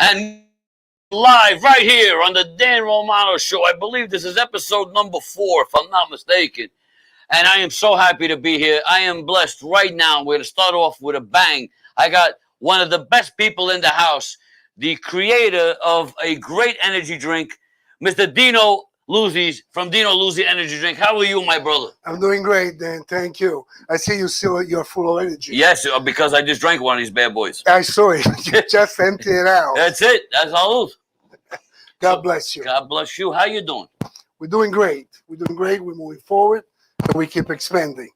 and live right here on the Dan Romano Show. I believe this is episode number 4, if I'm not mistaken. And I am so happy to be here. I am blessed right now. We're going to start off with a bang. I got one of the best people in the house, the creator of a great energy drink, Mr. Dino Luzzi from Dino Luzzi Energy Drink. How are you, my brother? I'm doing great, Dan. Thank you. I see you're full of energy. Yes, because I just drank one of these bad boys. I saw it. You just emptied it out. That's it. That's all. God bless you. God bless you. How you doing? We're doing great. We're moving forward, and we keep expanding.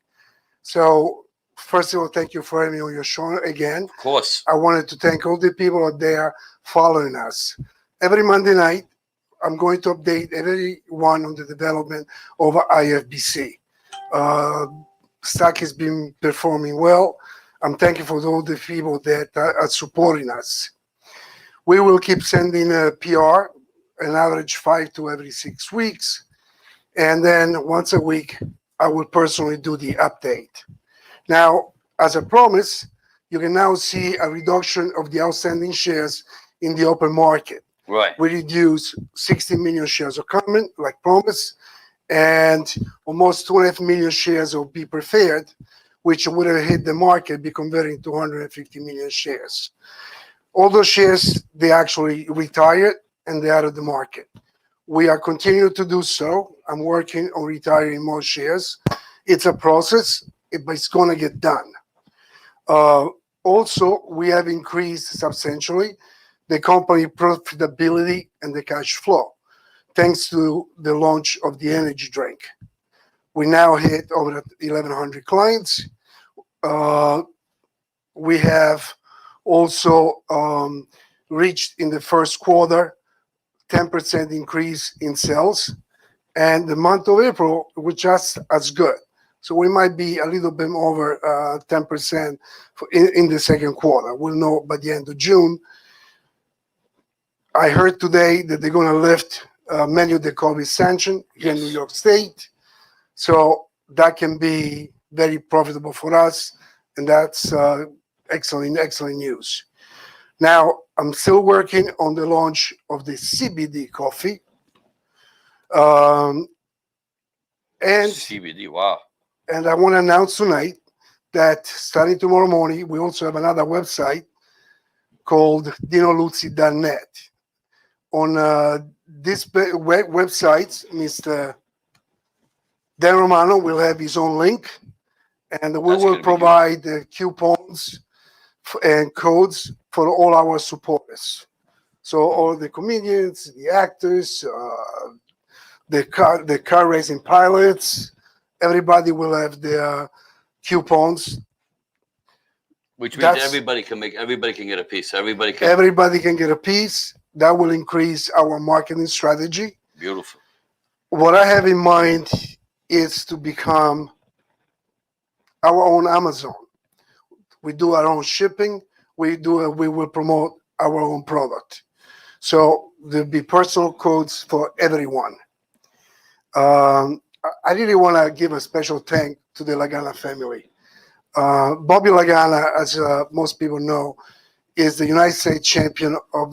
So, first of all, thank you for having me on your show again. Of course. I wanted to thank all the people out there following us. Every Monday night, I'm going to update everyone on the development of IFBC. Stock has been performing well. I'm thankful for all the people that are supporting us. We will keep sending a PR, an average 5 to every 6 weeks. And then once a week, I will personally do the update. Now, as a promise, you can now see a reduction of the outstanding shares in the open market. Right. We reduced 60 million shares of common, like promised, and almost 2.5 million shares of Be Preferred, which would have hit the market, be converting to 150 million shares. All those shares, they actually retired and they're out of the market. We are continuing to do so. I'm working on retiring more shares. It's a process, but it's going to get done. Also, we have increased substantially the company profitability and the cash flow, thanks to the launch of the energy drink. We now hit over 1,100 clients. We have also reached in the first quarter 10% increase in sales, and the month of April was just as good. So we might be a little bit over 10% in the second quarter. We'll know by the end of June. I heard today that they're going to lift many of the COVID sanctions here in New York State. So that can be very profitable for us. And that's excellent news. Now, I'm still working on the launch of the CBD coffee. And CBD, wow. And I want to announce tonight that starting tomorrow morning, we also have another website called dinoluzzi.net. On this website, Mr. Dan Romano will have his own link, and we will provide coupons and codes for all our supporters. So all the comedians, the actors, the car racing pilots, everybody will have their coupons. Which means everybody can get a piece. Everybody can get a piece. That will increase our marketing strategy. Beautiful. What I have in mind is to become our own Amazon. We do our own shipping. We will promote our own product. So there'll be personal codes for everyone. I really want to give a special thank to the Lagana family. Bobby Lagana, as most people know, is the United States champion of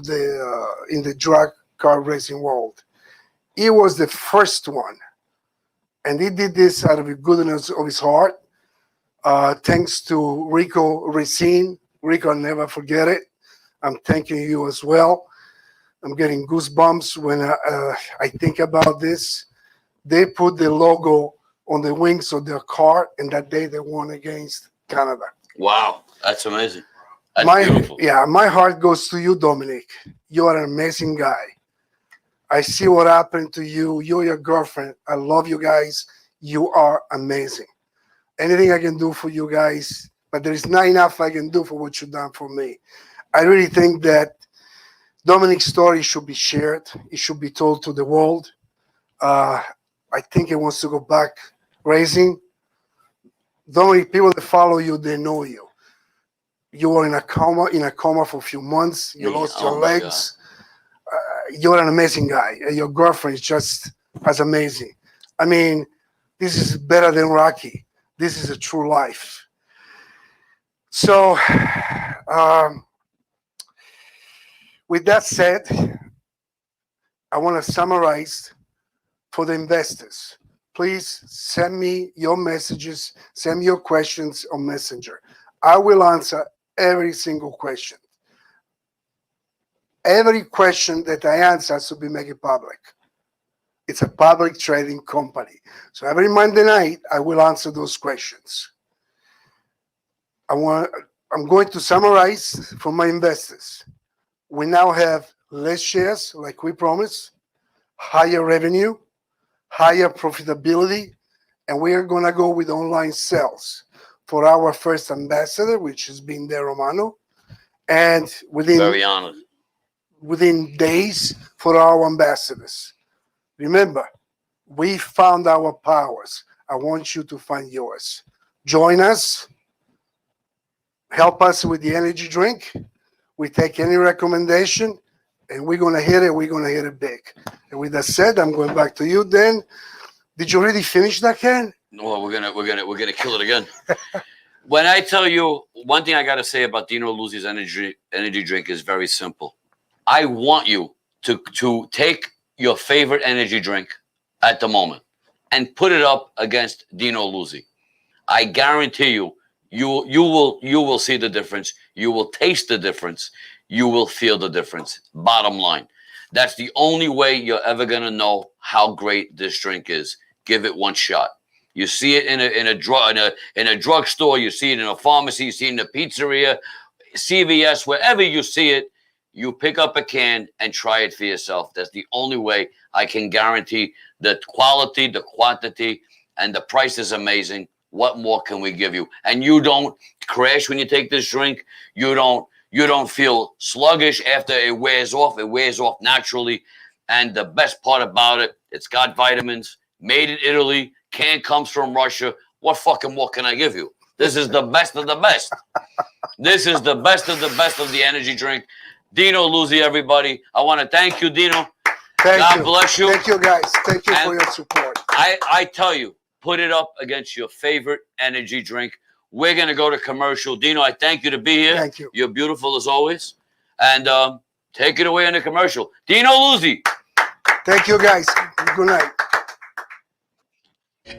in the drag car racing world. He was the first one, and he did this out of the goodness of his heart. Thanks to Rico Racine. Rico, I'll never forget it. I'm thanking you as well. I'm getting goosebumps when I think about this. They put the logo on the wings of their car, and that day they won against Canada. Wow, that's amazing. That's beautiful. Yeah, my heart goes to you, Dominic. You are an amazing guy. I see what happened to you. You're your girlfriend. I love you guys. You are amazing. Anything I can do for you guys, but there is not enough I can do for what you've done for me. I really think that Dominic's story should be shared. It should be told to the world. I think he wants to go back racing. Dominic, people that follow you, they know you. You were in a coma for a few months. You lost your legs. You're an amazing guy. Your girlfriend is just as amazing. I mean, this is better than Rocky. This is a true life. with that said, I want to summarize for the investors. Please send me your messages, send me your questions on Messenger. I will answer every single question. Every question that I answer has to be made public. It's a public trading company. So every Monday night, I will answer those questions. I'm going to summarize for my investors. We now have less shares, like we promised, higher revenue, higher profitability, and we are going to go with online sales for our first ambassador, which has been Romano, and Very honored. within days for our ambassadors. Remember, we found our powers. I want you to find yours. Join us. Help us with the energy drink. We take any recommendation, and we're going to hit it. We're going to hit it big. And with that said, I'm going back to you, Dan. Did you already finish that, Ken? No, we're gonna kill it again. When I tell you one thing, I gotta say about Dino Luzzi's energy drink is very simple. I want you to take your favorite energy drink at the moment and put it up against Dino Luzzi. I guarantee you will see the difference. You will taste the difference. You will feel the difference. Bottom line, that's the only way you're ever gonna know how great this drink is. Give it one shot. You see it in a drugstore. You see it in a pharmacy. You see it in a pizzeria, CVS, wherever you see it. You pick up a can and try it for yourself. That's the only way I can guarantee the quality, the quantity, and the price is amazing. What more can we give you? And you don't crash when you take this drink. You don't feel sluggish after it wears off. It wears off naturally. And the best part about it, it's got vitamins, made in Italy, can comes from Russia. What fucking more can I give you? This is the best of the best. This is the best of the best of the energy drink. Dino Luzzi, everybody. I want to thank you, Dino. God bless you. Thank you, guys. Thank you for your support. I tell you, put it up against your favorite energy drink. We're going to go to commercial. Dino, I thank you to be here. Thank you. You're beautiful as always. And take it away in the commercial. Dino Luzzi. Thank you, guys. Good night.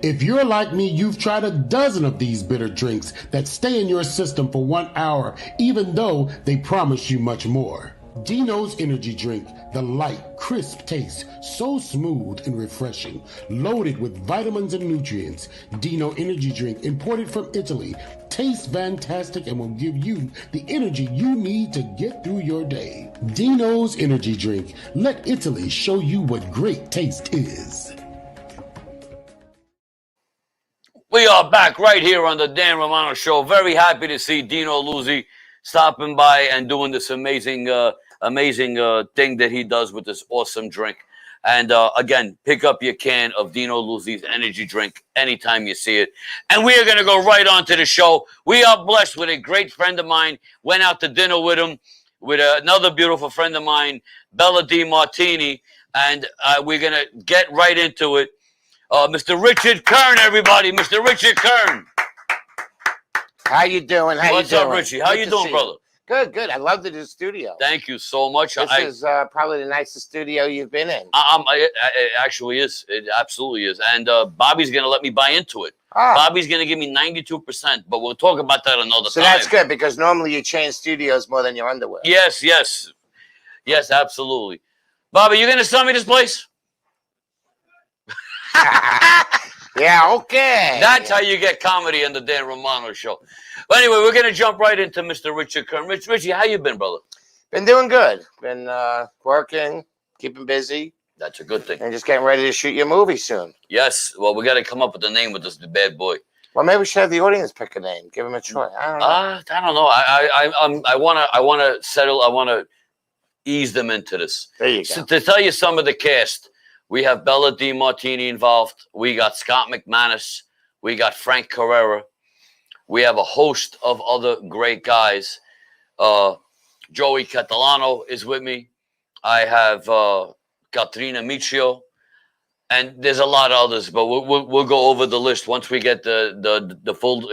If you're like me, you've tried a dozen of these bitter drinks that stay in your system for 1 hour, even though they promise you much more. Dino's energy drink, the light, crisp taste, so smooth and refreshing, loaded with vitamins and nutrients. Dino energy drink, imported from Italy, tastes fantastic and will give you the energy you need to get through your day. Dino's energy drink, let Italy show you what great taste is. We are back right here on the Dan Romano Show. Very happy to see Dino Luzzi stopping by and doing this amazing thing that he does with this awesome drink. And again, pick up your can of Dino Luzzi's energy drink anytime you see it. And we are going to go right on to the show. We are blessed with a great friend of mine. Went out to dinner with him, with another beautiful friend of mine, Bella Di Martini. And we're going to get right into it. Mr. Richard Kern, everybody. Mr. Richard Kern. How you doing? What's up, Richie? How you doing, brother? Good. I love the studio. Thank you so much. This is probably the nicest studio you've been in. It actually is. It absolutely is. And Bobby's going to let me buy into it. Oh. Bobby's going to give me 92%, but we'll talk about that another time. So that's good, because normally you change studios more than your underwear. Yes, absolutely. Bobby, you going to sell me this place? Yeah, okay. That's how you get comedy on the Dan Romano Show. But anyway, we're going to jump right into Mr. Richard Kern. Richie, how you been, brother? Been doing good. Been working, keeping busy. That's a good thing. And just getting ready to shoot your movie soon. Yes. Well, we got to come up with a name with this bad boy. Well, maybe we should have the audience pick a name. Give them a choice. I don't know. I want to settle. I want to ease them into this. There you go. So to tell you some of the cast, we have Bella Di Martini involved. We got Scott McManus. We got Frank Carrera. We have a host of other great guys. Joey Catalano is with me. I have Katrina Michio. And there's a lot of others, but we'll go over the list once we get the full,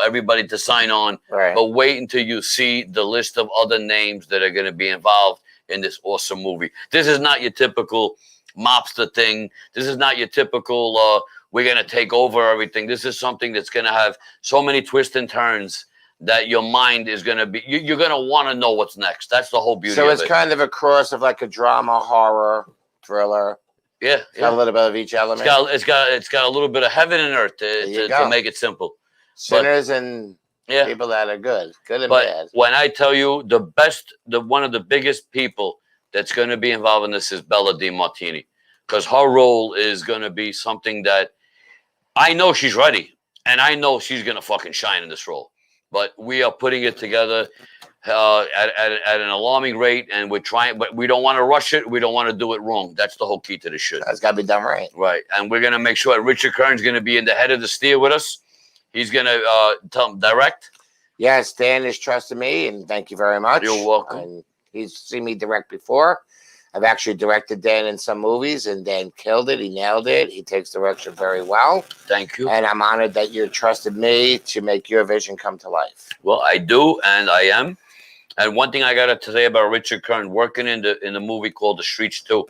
everybody to sign on. Right. But wait until you see the list of other names that are going to be involved. in this awesome movie. This is not your typical mobster thing. This is not your typical, we're going to take over everything. This is something that's going to have so many twists and turns that your mind is going to be, you're going to want to know what's next. That's the whole beauty of it. So it's kind of a cross of like a drama, horror, thriller. Yeah. It's got a little bit of each element. It's got a little bit of heaven and earth to make it simple. Sinners and people that are good and bad. When I tell you one of the biggest people that's going to be involved in this is Bella DiMartini, because her role is going to be something that I know she's ready, and I know she's going to fucking shine in this role. But we are putting it together at an alarming rate, and we're trying, but we don't want to rush it. We don't want to do it wrong. That's the whole key to this shit. That's got to be done right. Right. And we're going to make sure that Richard Kern's going to be in the head of the steer with us. He's going to direct. Yes, Dan has trusted me, and thank you very much. You're welcome. And he's seen me direct before. I've actually directed Dan in some movies, and Dan killed it. He nailed it. He takes direction very well. Thank you. And I'm honored that you trusted me to make your vision come to life. Well, I do, and I am. And one thing I got to say about Richard Kern, working in the movie called The Streets 2,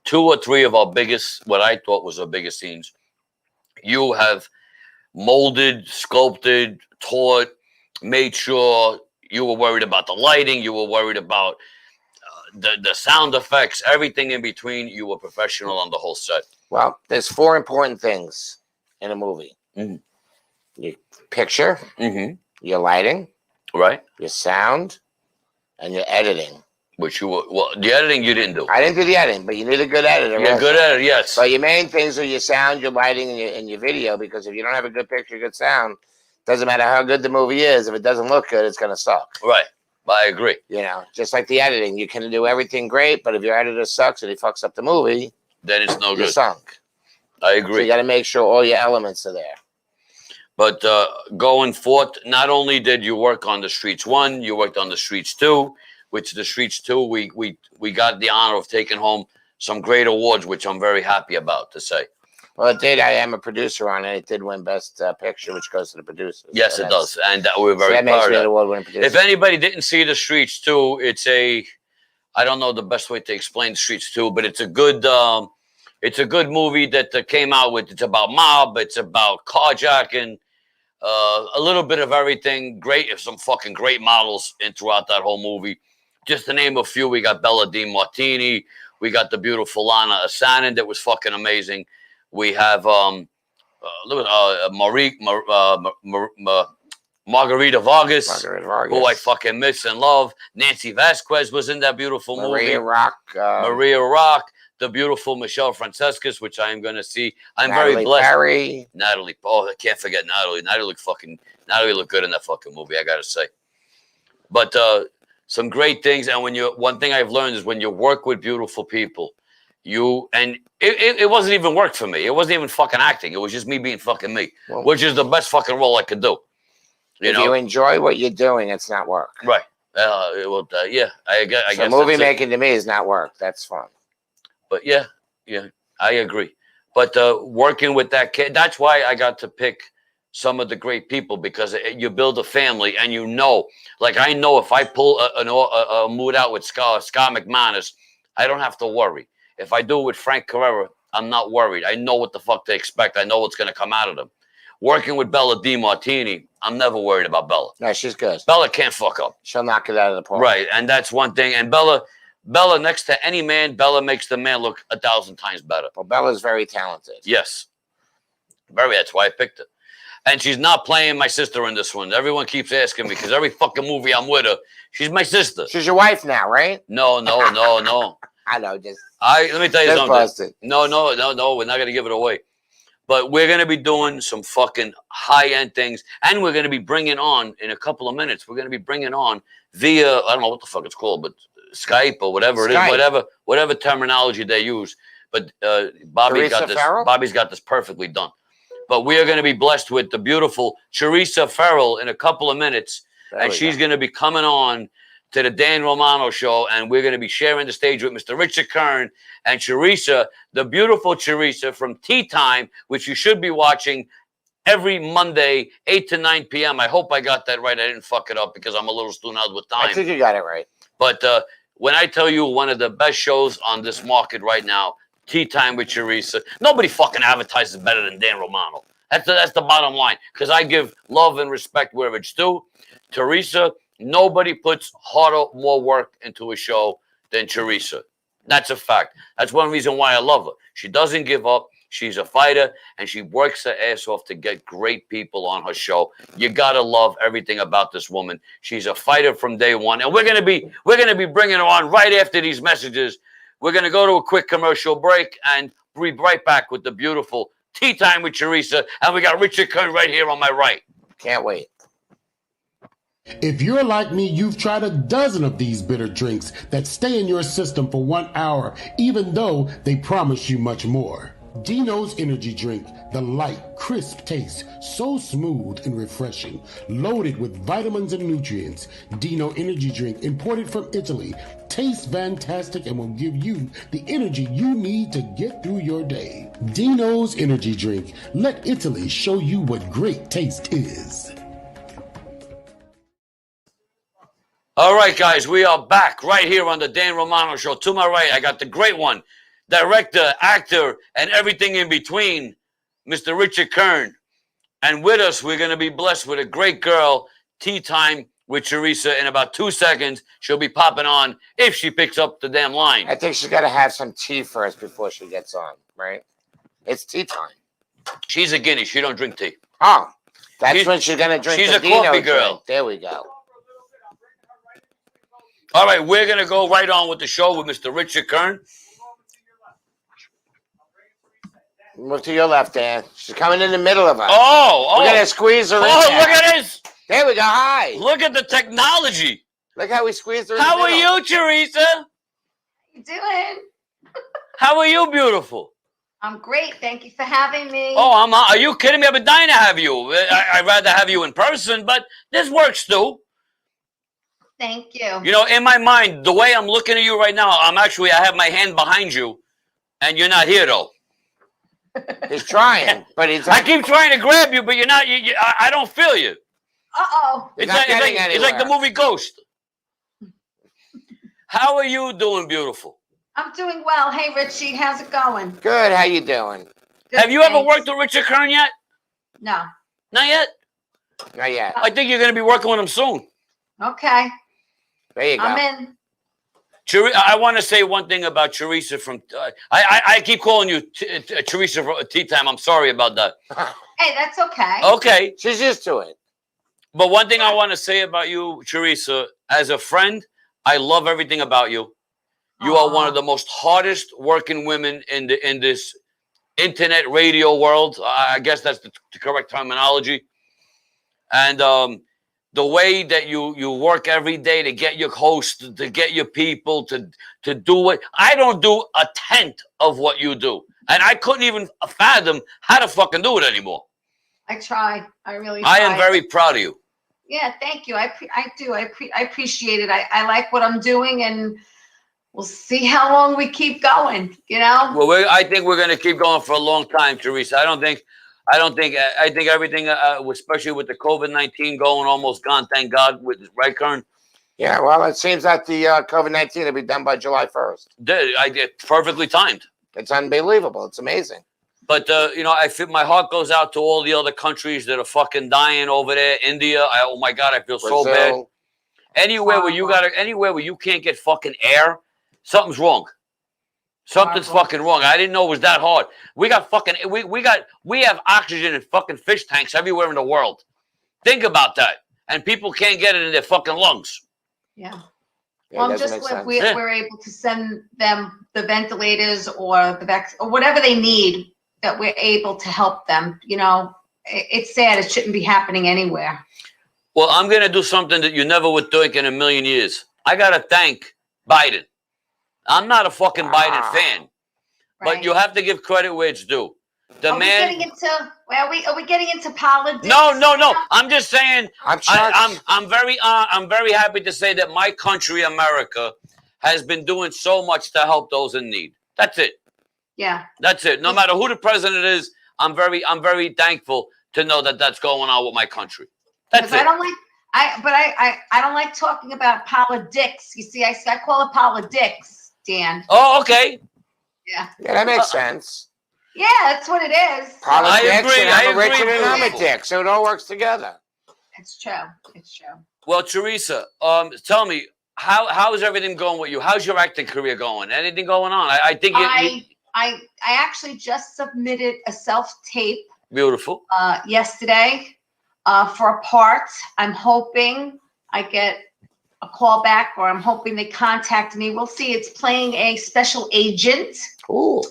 2 or 3 of our biggest, what I thought was our biggest scenes, you have molded, sculpted, taught, made sure you were worried about the lighting, you were worried about the sound effects, everything in between. You were professional on the whole set. Well, there's 4 important things in a movie. Mm-hmm. Your picture, your lighting, right, your sound, and your editing. Which the editing you didn't do. I didn't do the editing, but you need a good editor. You're good at it, yes. So your main things are your sound, your lighting, and your video, because if you don't have a good picture, good sound, doesn't matter how good the movie is, if it doesn't look good, it's going to suck. Right. I agree. You know, just like the editing. You can do everything great, but if your editor sucks and he fucks up the movie, then it's no good. You're sunk. I agree. So you got to make sure all your elements are there. But going forth, not only did you work on The Streets 1, you worked on The Streets 2, which The Streets 2, we got the honor of taking home some great awards, which I'm very happy about to say. Well, it did. I am a producer on it. It did win Best Picture, which goes to the producers. Yes, it does. And we're very that makes proud me of an award-winning producer. If anybody didn't see The Streets 2, it's I don't know the best way to explain The Streets 2, but it's a good movie that came out with. It's about mob. It's about carjacking. A little bit of everything. Great, some fucking great models in throughout that whole movie. Just to name a few, we got Bella DiMartini. We got the beautiful Lana Asanin that was fucking amazing. We have Margarita Vargas, who I fucking miss and love. Nancy Vasquez was in that beautiful movie. Maria Rock, the beautiful Michelle Francescus, which I am going to see. I'm very blessed. Perry. Natalie, I can't forget Natalie. Natalie looked good in that fucking movie, I got to say. But some great things, and one thing I've learned is when you work with beautiful people, it wasn't even work for me. It wasn't even fucking acting. It was just me being fucking me, which is the best fucking role I could do. If you enjoy what you're doing, it's not work. Right. Yeah. I guess movie making to me is not work. That's fun. But yeah, I agree. But working with that kid, that's why I got to pick some of the great people, because you build a family, and like I know if I pull a mood out with Scott McManus, I don't have to worry. If I do it with Frank Carrera, I'm not worried. I know what the fuck to expect. I know what's going to come out of them. Working with Bella DiMartini, I'm never worried about Bella. No, she's good. Bella can't fuck up. She'll knock it out of the park. Right, and that's one thing. And Bella, next to any man, Bella makes the man look 1,000 times better. Well, Bella's very talented. Yes. That's why I picked her. And she's not playing my sister in this one. Everyone keeps asking me, because every fucking movie I'm with her, she's my sister. She's your wife now, right? No. I know, just... let me tell you something. Busted. No, we're not going to give it away. But we're going to be doing some fucking high-end things, and we're going to be bringing on, in a couple of minutes, we're going to be bringing on via, I don't know what the fuck it's called, but Skype or whatever it is, whatever terminology they use. But Bobby's got this perfectly done. But we are going to be blessed with the beautiful Theresa Farrell in a couple of minutes, and she's going to be coming on to the Dan Romano show, and we're going to be sharing the stage with Mr. Richard Kern and Theresa, the beautiful Theresa from Tea Time, which you should be watching every Monday, 8 to 9 p.m. I hope I got that right. I didn't fuck it up because I'm a little stoned out with time. I think you got it right. But when I tell you one of the best shows on this market right now, Tea Time with Theresa, nobody fucking advertises better than Dan Romano. That's the bottom line. Because I give love and respect where it's due. Theresa, nobody puts harder, more work into a show than Theresa. That's a fact. That's one reason why I love her. She doesn't give up. She's a fighter, and she works her ass off to get great people on her show. You gotta love everything about this woman. She's a fighter from day one, and we're gonna be bringing her on right after these messages. We're gonna go to a quick commercial break, and be right back with the beautiful Tea Time with Theresa, and we got Richard Kern right here on my right. Can't wait. If you're like me, you've tried a dozen of these bitter drinks that stay in your system for 1 hour, even though they promise you much more. Dino's energy drink, the light, crisp taste, so smooth and refreshing, loaded with vitamins and nutrients. Dino energy drink, imported from Italy, tastes fantastic and will give you the energy you need to get through your day. Dino's energy drink, let Italy show you what great taste is. All right, guys, we are back right here on the Dan Romano Show. To my right, I got the great one, director, actor, and everything in between, Mr. Richard Kern. And with us, we're going to be blessed with a great girl, Tea Time with Theresa. In about 2 seconds, she'll be popping on if she picks up the damn line. I think she's got to have some tea first before she gets on, right? It's tea time. She's a guinea. She don't drink tea. Oh, that's when she's going to drink she's the a Dino coffee girl. Drink. There we go. All right, we're going to go right on with the show with Mr. Richard Kern. Move to your left, Dan. She's coming in the middle of us. Oh. We're going to squeeze her in. Oh, there. look at this. There we go. Hi. Look at the technology. Look how we squeezed her in How the are middle. you, Theresa? You doing? How are you, beautiful? I'm great. Thank you for having me. Oh, are you kidding me? I've been dying to have you. I'd rather have you in person, but this works too. Thank you. You know, in my mind, the way I'm looking at you right now, I have my hand behind you, and you're not here though. He's trying, but he's. I keep trying to grab you, but you're not. I don't feel you. Uh-oh. It's like the movie Ghost. How are you doing, beautiful? I'm doing well. Hey, Richie, how's it going? Good. How you doing? Good, Have you ever thanks. worked with Richard Kern yet? No. Not yet. Not yet. I think you're going to be working with him soon. Okay. There you go. I'm in. I want to say one thing about Theresa from. I keep calling you Theresa from Tea Time. I'm sorry about that. Hey, that's okay. Okay, She's used to it. but one thing I want to say about you, Theresa, as a friend, I love everything about you. You are one of the most hardest working women in this internet radio world. I guess that's the correct terminology. And the way that you work every day to get your hosts, to get your people, to do it. I don't do a tenth of what you do. And I couldn't even fathom how to fucking do it anymore. I try. I really try. I am very proud of you. Yeah, thank you. I do. I appreciate it. I like what I'm doing, and we'll see how long we keep going, you know? Well, I think we're going to keep going for a long time, Theresa. I think everything, especially with the COVID-19 going, almost gone, thank God, right, Kern? Yeah, well, it seems that the COVID-19 will be done by July 1st. I get perfectly timed. It's unbelievable. It's amazing. But, I feel my heart goes out to all the other countries that are fucking dying over there. India, oh my God, I feel so bad. Anywhere where you can't get fucking air, something's wrong. Something's fucking wrong. I didn't know it was that hard. We got fucking we have oxygen in fucking fish tanks everywhere in the world. Think about that. And people can't get it in their fucking lungs. Yeah. Yeah, Well, I'm just glad we're able to send them the ventilators or the vaccine or whatever they need, that we're able to help them. You know, it's sad. It shouldn't be happening anywhere. Well, I'm going to do something that you never would think in a million years. I got to thank Biden. I'm not a fucking Biden fan, but you have to give credit where it's due. Are we getting into politics? No. I'm just saying. I'm very happy to say that my country, America, has been doing so much to help those in need. That's it. Yeah. That's it. No matter who the president is, I'm very thankful to know that that's going on with my country. That's it. I don't like talking about politics. You see, I call it politics, Dan. Oh, okay. Yeah. Yeah, that makes sense. Yeah, that's what it is. Politics, agree, and I'm I a Richard agree, and I'm a beautiful. Dick, so it all works together. It's true. It's true. Well, Theresa, tell me, how's everything going with you? How's your acting career going? Anything going on? I think I actually just submitted a self-tape beautiful. yesterday for a part. I'm hoping I get a call back, or I'm hoping they contact me. We'll see. It's playing a special agent. Ooh.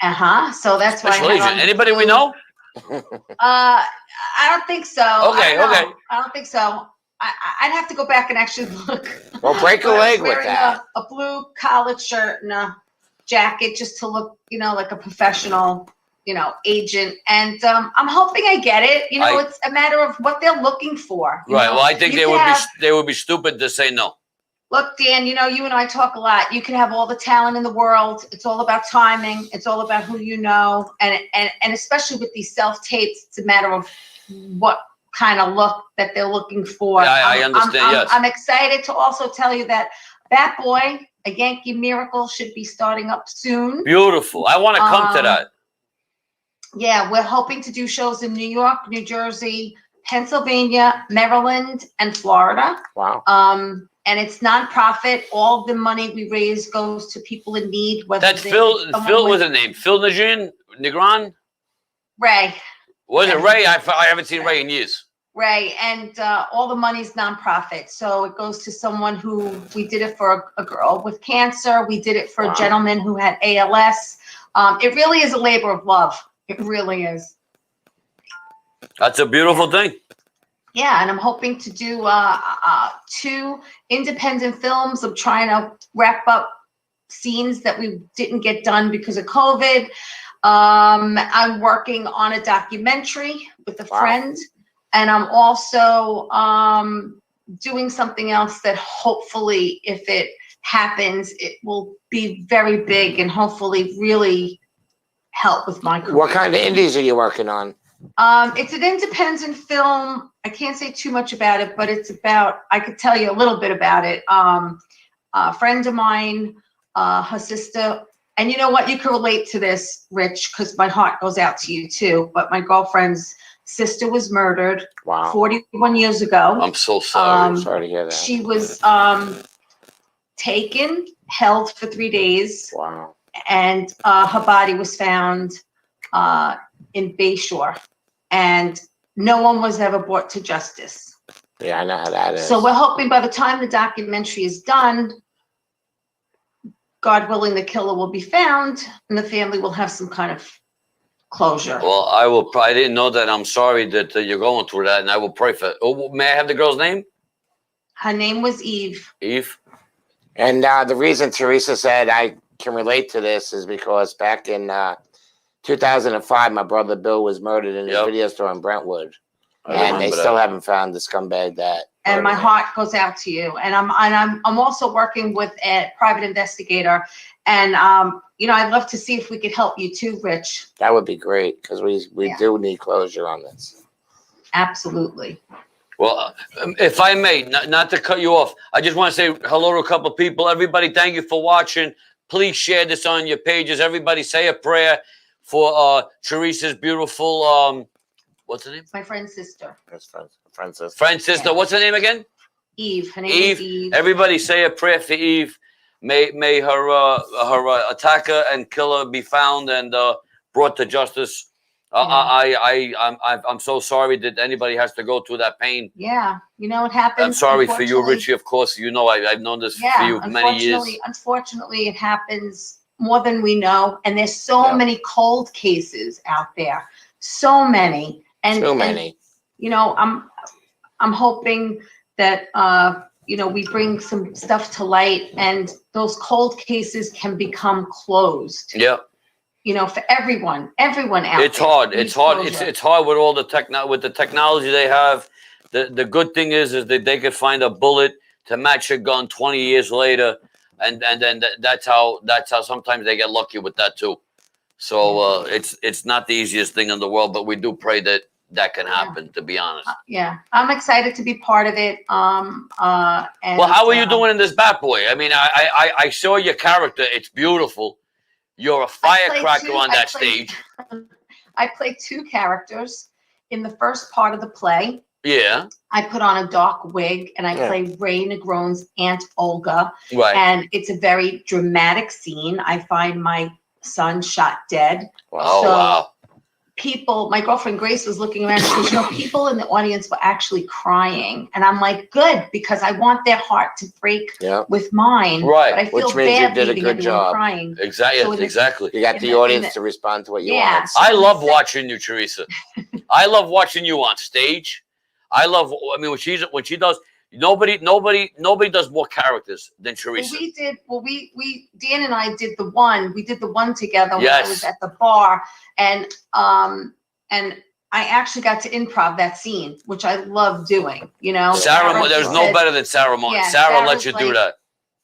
So that's why. Special agent. Anybody we know? I don't think so. Okay, I okay. don't think so. I'd have to go back and actually look. Well, break a But I was leg with wearing that. a blue collared shirt and a jacket just to look, like a professional, agent. And I'm hoping I get it. It's a matter of what they're looking for. Right. Well, I think You they would be stupid to say no. Look, Dan, you and I talk a lot. You can have all the talent in the world. It's all about timing. It's all about who you know. And especially with these self-tapes, it's a matter of what kind of look that they're looking for. Yeah, I understand, yes. I'm excited to also tell you that Bat Boy, a Yankee Miracle, should be starting up soon. Beautiful. I want to come to that. Yeah, we're hoping to do shows in New York, New Jersey, Pennsylvania, Maryland, and Florida. Wow. And it's nonprofit. All the money we raise goes to people in need. That's Phil. Phil was the name. Phil Negron. Ray. Was it Ray? I haven't seen Ray in years. Ray, and all the money's nonprofit. So it goes to someone who, we did it for a girl with cancer. We did it for a gentleman who had ALS. It really is a labor of love. It really is. That's a beautiful thing. Yeah, and I'm hoping to do 2 independent films. I'm trying to wrap up scenes that we didn't get done because of COVID. I'm working on a documentary with a friend, and I'm also doing something else that hopefully, if it happens, it will be very big and hopefully really help with my career. What kind of indies are you working on? It's an independent film. I can't say too much about it, but it's about, I could tell you a little bit about it. A friend of mine, her sister, and you know what? You can relate to this, Rich, because my heart goes out to you too. But my girlfriend's sister was murdered 41 years ago. I'm so sorry. I'm sorry to hear that. She was taken, held for 3 days. Wow. And her body was found in Bayshore. And no one was ever brought to justice. Yeah, I know how that is. So we're hoping by the time the documentary is done, God willing, the killer will be found and the family will have some kind of closure. Well, I didn't know that. I'm sorry that you're going through that, and I will pray for it. Oh, may I have the girl's name? Her name was Eve. Eve. And the reason Theresa said I can relate to this is because back in 2005, my brother Bill was murdered in his video store in Brentwood, and they still haven't found the scumbag that. And my heart goes out to you. And I'm also working with a private investigator, and I'd love to see if we could help you too, Rich. That would be great because we do need closure on this. Absolutely. Well, if I may, not to cut you off, I just want to say hello to a couple of people. Everybody, thank you for watching. Please share this on your pages. Everybody say a prayer for Theresa's beautiful, what's her name? My friend's sister. That's friend's sister. Friend's sister. Yeah. What's her name again? Eve. Her name is Eve. Everybody say a prayer for Eve. May her attacker and killer be found and brought to justice. I'm so sorry that anybody has to go through that pain. Yeah, it happens. I'm sorry for you, Richie. Of course, I've known this for you many years. Unfortunately, it happens more than we know, and there's so many cold cases out there, so many, and too many. I'm hoping that we bring some stuff to light, and those cold cases can become closed. Yeah. For everyone out there. It's hard. It's hard. It's hard with all the technology they have. The good thing is that they could find a bullet to match a gun 20 years later, and then that's how sometimes they get lucky with that too. So it's not the easiest thing in the world, but we do pray that that can happen, to be honest. Yeah, I'm excited to be part of it. And, Well, how are you doing in this Bat Boy? I mean, I saw your character. It's beautiful. You're a firecracker on that stage. I play 2 characters in the first part of the play. Yeah. I put on a dark wig and I play Ray Negron's Aunt Olga. Right. And it's a very dramatic scene. I find my son shot dead. Oh, wow. People, my girlfriend Grace was looking around because, people in the audience were actually crying. And I'm like, good, because I want their heart to break with mine. Right. But I feel Which means bad you did a leaving good everyone job. crying. Exactly. So Exactly. You got the audience to respond to what you want. I love watching you, Theresa. I love watching you on stage. I mean, when she does, nobody does more characters than Theresa. Dan and I did the one together when I was at the bar, and I actually got to improv that scene, which I love doing, Sarah, there's no better than Sarah Martin. Yeah, Sarah lets you do that.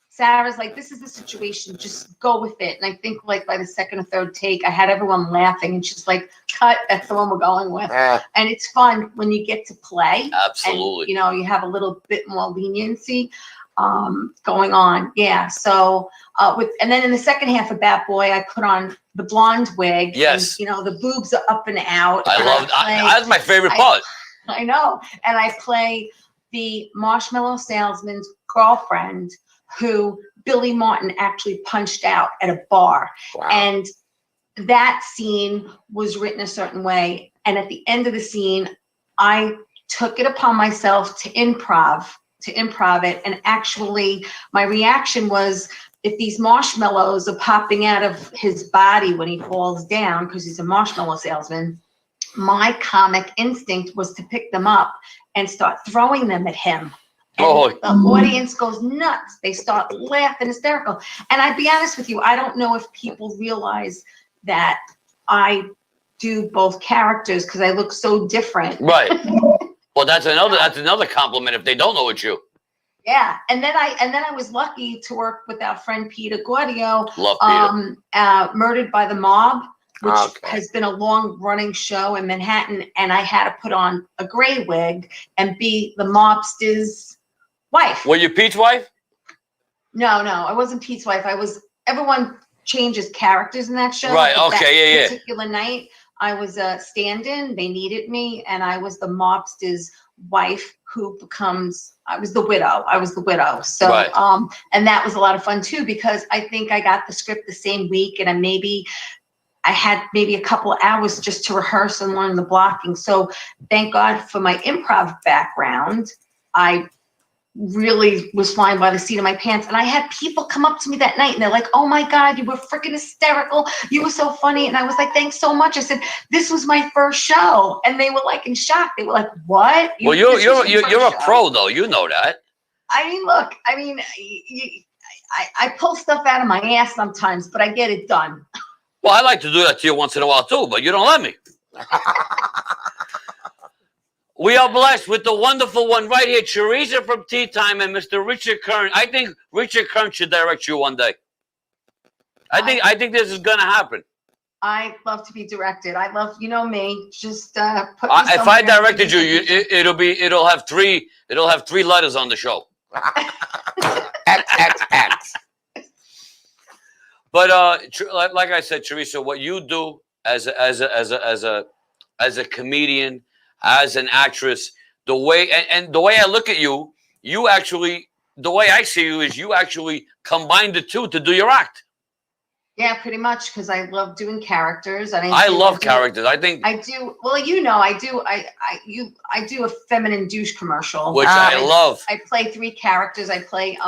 Sarah's like, this is the situation, just go with it. And I think like by the second or third take, I had everyone laughing, and she's like, cut, that's the one we're going with. And it's fun when you get to play. Absolutely. And, you have a little bit more leniency going on. Yeah. So and then in the second half of Bat Boy, I put on the blonde wig. Yes. And, the boobs are up and out. That's my favorite part. I know. And I play the marshmallow salesman's girlfriend who Billy Martin actually punched out at a bar. Wow. And that scene was written a certain way. And at the end of the scene, I took it upon myself to improv it. And actually, my reaction was, if these marshmallows are popping out of his body when he falls down, because he's a marshmallow salesman, my comic instinct was to pick them up and start throwing them at him. And the audience goes nuts. They start laughing hysterical. And I'd be honest with you, I don't know if people realize that I do both characters because I look so different. Right. Well, that's another compliment if they don't know it's you. Yeah. And then I was lucky to work with our friend Peter Gaudio. Love Peter. Murdered by the Mob, which has been a long running show in Manhattan. And I had to put on a gray wig and be the mobster's wife. Were you Pete's wife? No, I wasn't Pete's wife. Everyone changes characters in that show. Right. Okay. That particular night, I was a stand-in. They needed me, and I was the mobster's wife I was the widow. So, and that was a lot of fun too, because I think I got the script the same week, and I had maybe a couple of hours just to rehearse and learn the blocking. So thank God for my improv background. I really was flying by the seat of my pants. And I had people come up to me that night and they're like, oh my God, you were freaking hysterical. You were so funny. And I was like, thanks so much. I said, this was my first show. And they were like in shock. They were like, what? Well, you're a pro though. You know that. I mean, look, I pull stuff out of my ass sometimes, but I get it done. Well, I like to do that to you once in a while too, but you don't let me. We are blessed with the wonderful one right here, Theresa from Tea Time and Mr. Richard Kern. I think Richard Kern should direct you one day. I think this is gonna happen. I love to be directed. I love, me. Just put me if I directed you, it'll have three letters on the show. X. But like I said, Theresa, what you do as a comedian, as an actress, the way I look at you, the way I see you is you actually combine the two to do your act. Yeah, pretty much, because I love doing characters. And I love characters. I think I do. Well, I do a feminine douche commercial, which I love. I play 3 characters. I play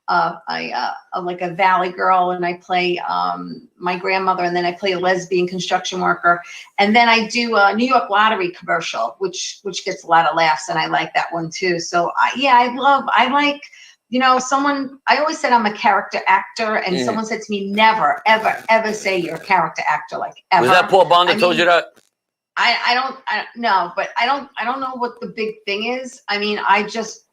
like a valley girl, and I play my grandmother, and then I play a lesbian construction worker, and then I do a New York lottery commercial, which gets a lot of laughs, and I like that one too. So I like someone. I always said I'm a character actor, and someone said to me, never ever ever say you're a character actor, like ever. Was that Paul Bond that told you that? I don't know, but I don't know what the big thing is. I mean, I guess.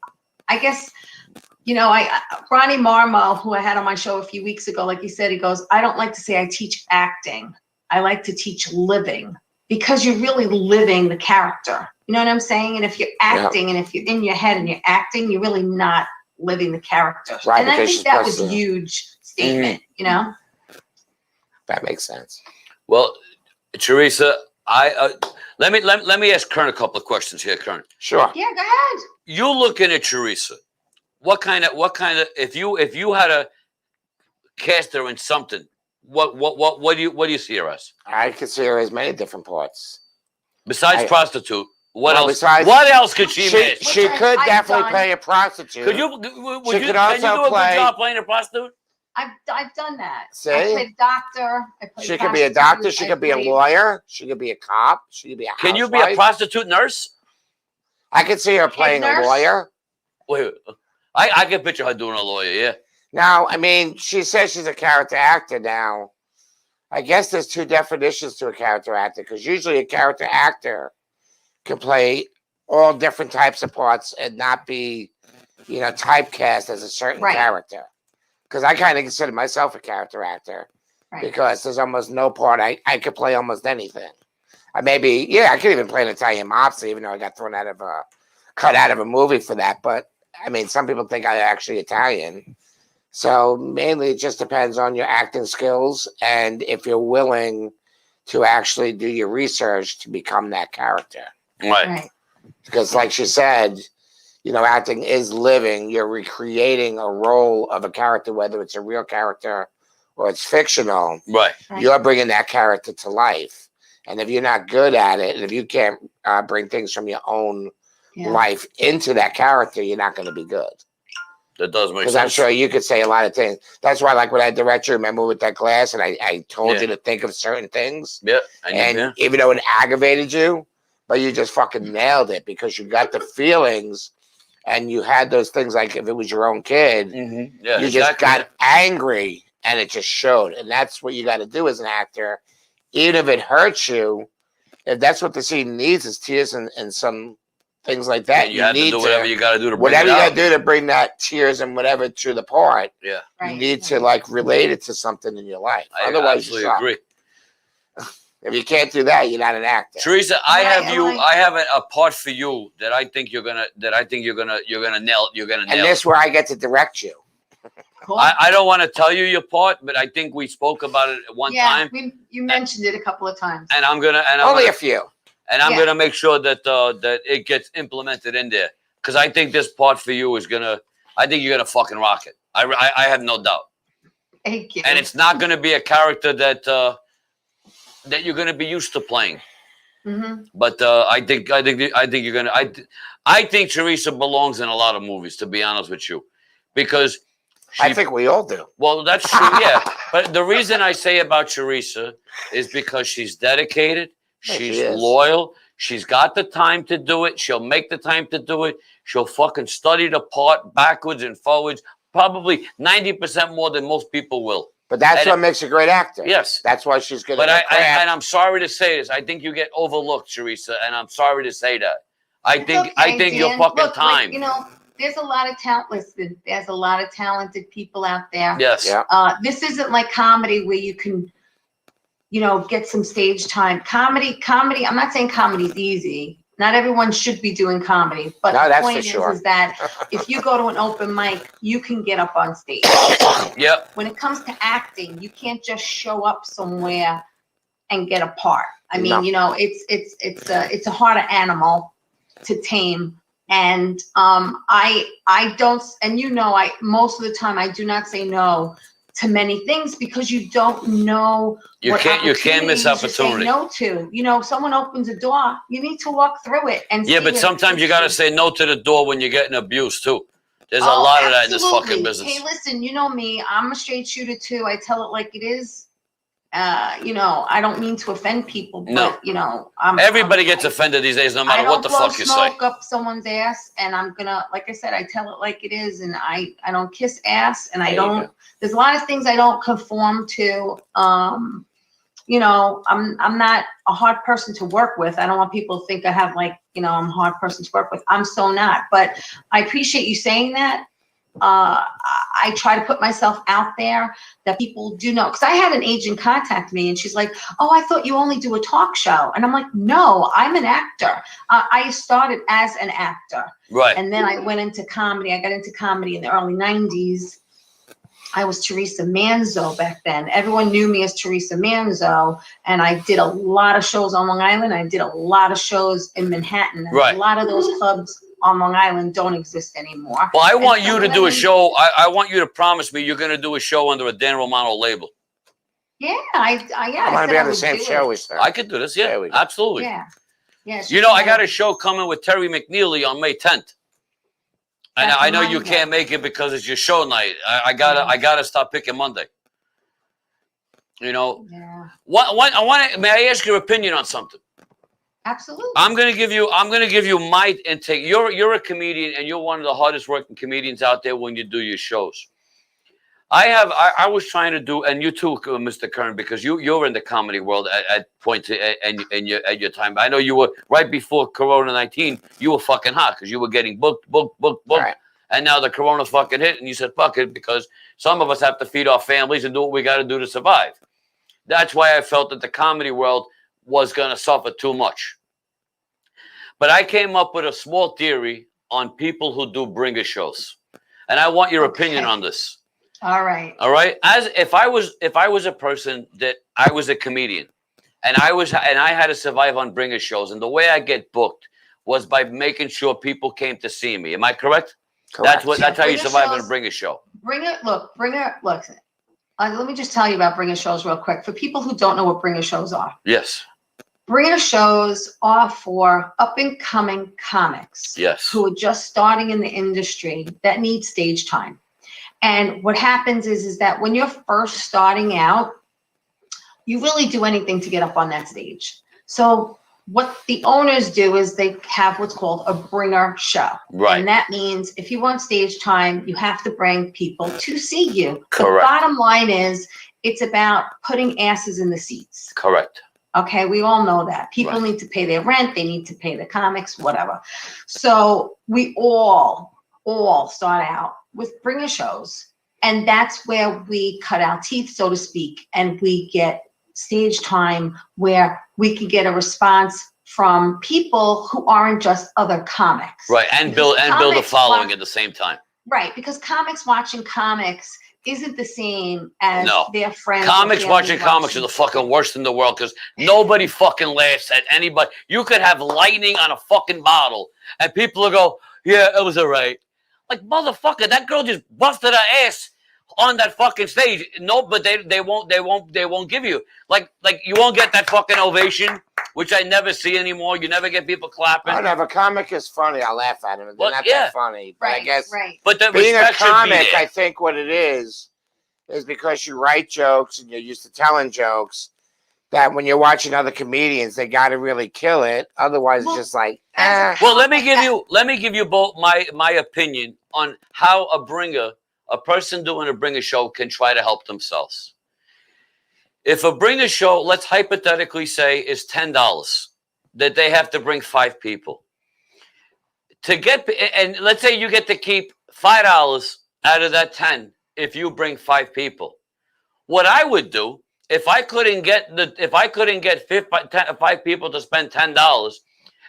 Ronnie Marmo, who I had on my show a few weeks ago, like he said, he goes, I don't like to say I teach acting. I like to teach living. because you're really living the character. You know what I'm saying? And if you're acting and if you're in your head and you're acting, you're really not living the character. Right, and I think that was a huge statement, you know? That makes sense. Well, Theresa, let me ask Kern a couple of questions here, Kern. Sure. Yeah, go ahead. You looking at Theresa, what kind of if you had to cast her in something, what do you see her as? I could see her as many different parts. Besides prostitute, what else? Besides, what else could she make? She could definitely play a prostitute. Could you? Can you do a good job playing a prostitute? I've done that. See? I played a doctor. She could be a doctor. She could be a lawyer. She could be a cop. She could be a housewife. Can you be a prostitute nurse? I could see her playing a lawyer. Wait, I can picture her doing a lawyer. Yeah. Now, I mean, she says she's a character actor. Now, I guess there's two definitions to a character actor, because usually a character actor can play all different types of parts and not be, typecast as a certain character. Because I kind of consider myself a character actor, because there's almost no part I could play almost anything. I could even play an Italian mobster, even though I got cut out of a movie for that. But I mean, some people think I'm actually Italian. So mainly it just depends on your acting skills and if you're willing to actually do your research to become that character. Right. Because like she said, acting is living. You're recreating a role of a character, whether it's a real character or it's fictional. Right. You're bringing that character to life. And if you're not good at it, and if you can't bring things from your own life into that character, you're not going to be good. That does make sense. Because I'm sure you could say a lot of things. That's why, like when I direct you, remember with that class, and I told you to think of certain things. Yeah. And even though it aggravated you, but you just fucking nailed it because you got the feelings and you had those things like if it was your own kid, you just got angry and it just showed. And that's what you got to do as an actor. Even if it hurts you, if that's what the scene needs is tears and some things like that. You have to do whatever you got to do to bring whatever it you out. got to do to bring that tears and whatever to the part. Yeah. You need to relate it to something in your life. Otherwise, absolutely agree. If you can't do that, you're not an actor. Theresa, I have a part for you that I think you're gonna nail. And this where I get to direct you. Cool. I don't want to tell you your part, but I think we spoke about it at one time. You mentioned it a couple of times. And I'm gonna a few. And I'm gonna make sure that that it gets implemented in there, because I think this part for you is gonna. I think you're gonna fucking rock it. I have no doubt. Thank you. And it's not gonna be a character that you're gonna be used to playing. But I think you're gonna. I think Theresa belongs in a lot of movies, to be honest with you, because. I think we all do. Well, that's true, yeah. But the reason I say about Theresa is because she's dedicated, she's loyal, she's got the time to do it, she'll make the time to do it, she'll fucking study the part backwards and forwards, probably 90% more than most people will. But that's what makes a great actor. Yes. That's why she's good. But and I'm sorry to say this, I think you get overlooked, Theresa, and I'm sorry to say that. I think you're fucking time. There's a lot of talent. Listen, there's a lot of talented people out there. Yes. Yeah. This isn't like comedy where you can, get some stage time. Comedy. I'm not saying comedy's easy. Not everyone should be doing comedy. But the point is that if you go to an open mic, you can get up on stage. Yep. When it comes to acting, you can't just show up somewhere and get a part. I mean, it's a harder animal to tame. And I don't, and most of the time I do not say no to many things because you don't know you can't miss opportunity. Say no to, someone opens a door, you need to walk through it and but sometimes you got to say no to the door when you're getting abused too. There's a lot of that in this fucking business. Hey, listen, you know me, I'm a straight shooter too. I tell it like it is. I don't mean to offend people, but everybody gets offended these days, no matter what the fuck you say. I don't blow smoke up someone's ass, and I'm gonna, like I said, I tell it like it is, and I don't kiss ass, and I don't. There's a lot of things I don't conform to. I'm not a hard person to work with. I don't want people to think I have I'm a hard person to work with. I'm so not. But I appreciate you saying that. I try to put myself out there that people do know. Because I had an agent contact me, and she's like, "Oh, I thought you only do a talk show." And I'm like, "No, I'm an actor. I started as an actor, Right. and then I went into comedy. I got into comedy in the early '90s. I was Theresa Manzo back then. Everyone knew me as Theresa Manzo, and I did a lot of shows on Long Island. I did a lot of shows in Manhattan. And Right. A lot of those clubs on Long Island don't exist anymore. Well, I want you to do a show. I want you to promise me you're going to do a show under a Dan Romano label. Yeah, I want to be on the same show with her. I could do this. Yeah, absolutely. Yeah. Yeah. You know, I got a show coming with Terry McNeely on May 10th. And I know you can't make it because it's your show night. I gotta stop picking Monday. You know, yeah. May I ask your opinion on something? Absolutely. I'm gonna give you my intake. You're a comedian, and you're one of the hardest working comedians out there when you do your shows. I was trying to do, and you too, Mr. Kern, because you're in the comedy world at points in your time. I know you were right before Corona-19. You were fucking hot because you were getting booked, right. And now the Corona fucking hit, and you said fuck it because some of us have to feed our families and do what we got to do to survive. That's why I felt that the comedy world was going to suffer too much. But I came up with a small theory on people who do bringer shows, and I want your opinion on this. All right. All right. As if I was a person that I was a comedian, and I had to survive on bringer shows, and the way I get booked was by making sure people came to see me. Am I correct? Correct. That's how you survive on a bringer show. Look. Let me just tell you about bringer shows real quick for people who don't know what bringer shows are. Yes. Bringer shows are for up and coming comics. Yes. Who are just starting in the industry that need stage time. And what happens is that when you're first starting out, you really do anything to get up on that stage. So what the owners do is they have what's called a bringer show. Right. And that means if you want stage time, you have to bring people to see you. Correct. The bottom line is it's about putting asses in the seats. Correct. Okay, we all know that. People need to pay their rent, they need to pay the comics, whatever. So we all start out with bringer shows. And that's where we cut our teeth, so to speak, and we get stage time where we can get a response from people who aren't just other comics. Right, and build a following at the same time. Right, because comics watching comics isn't the same as their friends. Comics watching comics are the fucking worst in the world because nobody fucking laughs at anybody. You could have lightning on a fucking bottle and people will go, yeah, it was all right. Like, motherfucker, that girl just busted her ass on that fucking stage. No, but they won't give you like you won't get that fucking ovation, which I never see anymore. You never get people clapping. Oh, no, if a comic is funny, I'll laugh at him. They're not that funny. But right, I guess But being a comic, I think what it is because you write jokes and you're used to telling jokes, that when you're watching other comedians, they got to really kill it. Otherwise, it's just like, Well, let me give you both my opinion on how a person doing a bringer show can try to help themselves. If a bringer show, let's hypothetically say, is $10, that they have to bring 5 people. And let's say you get to keep $5 out of that 10 if you bring 5 people. What I would do, if I couldn't get 5 people to spend $10,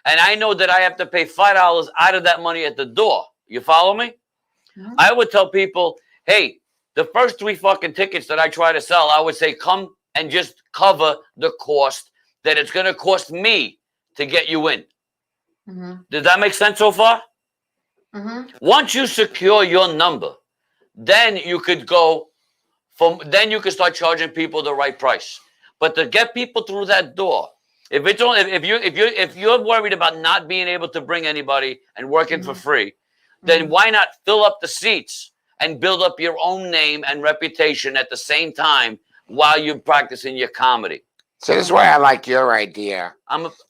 and I know that I have to pay $5 out of that money at the door, you follow me? Mm-hmm. I would tell people, hey, the first 3 fucking tickets that I try to sell, I would say, come and just cover the cost that it's going to cost me to get you in. Mm-hmm. Does that make sense so far? Mm-hmm. Once you secure your number, then you could start charging people the right price. But to get people through that door, if you're worried about not being able to bring anybody and working for free, then why not fill up the seats and build up your own name and reputation at the same time while you're practicing your comedy? So this is why I like your idea.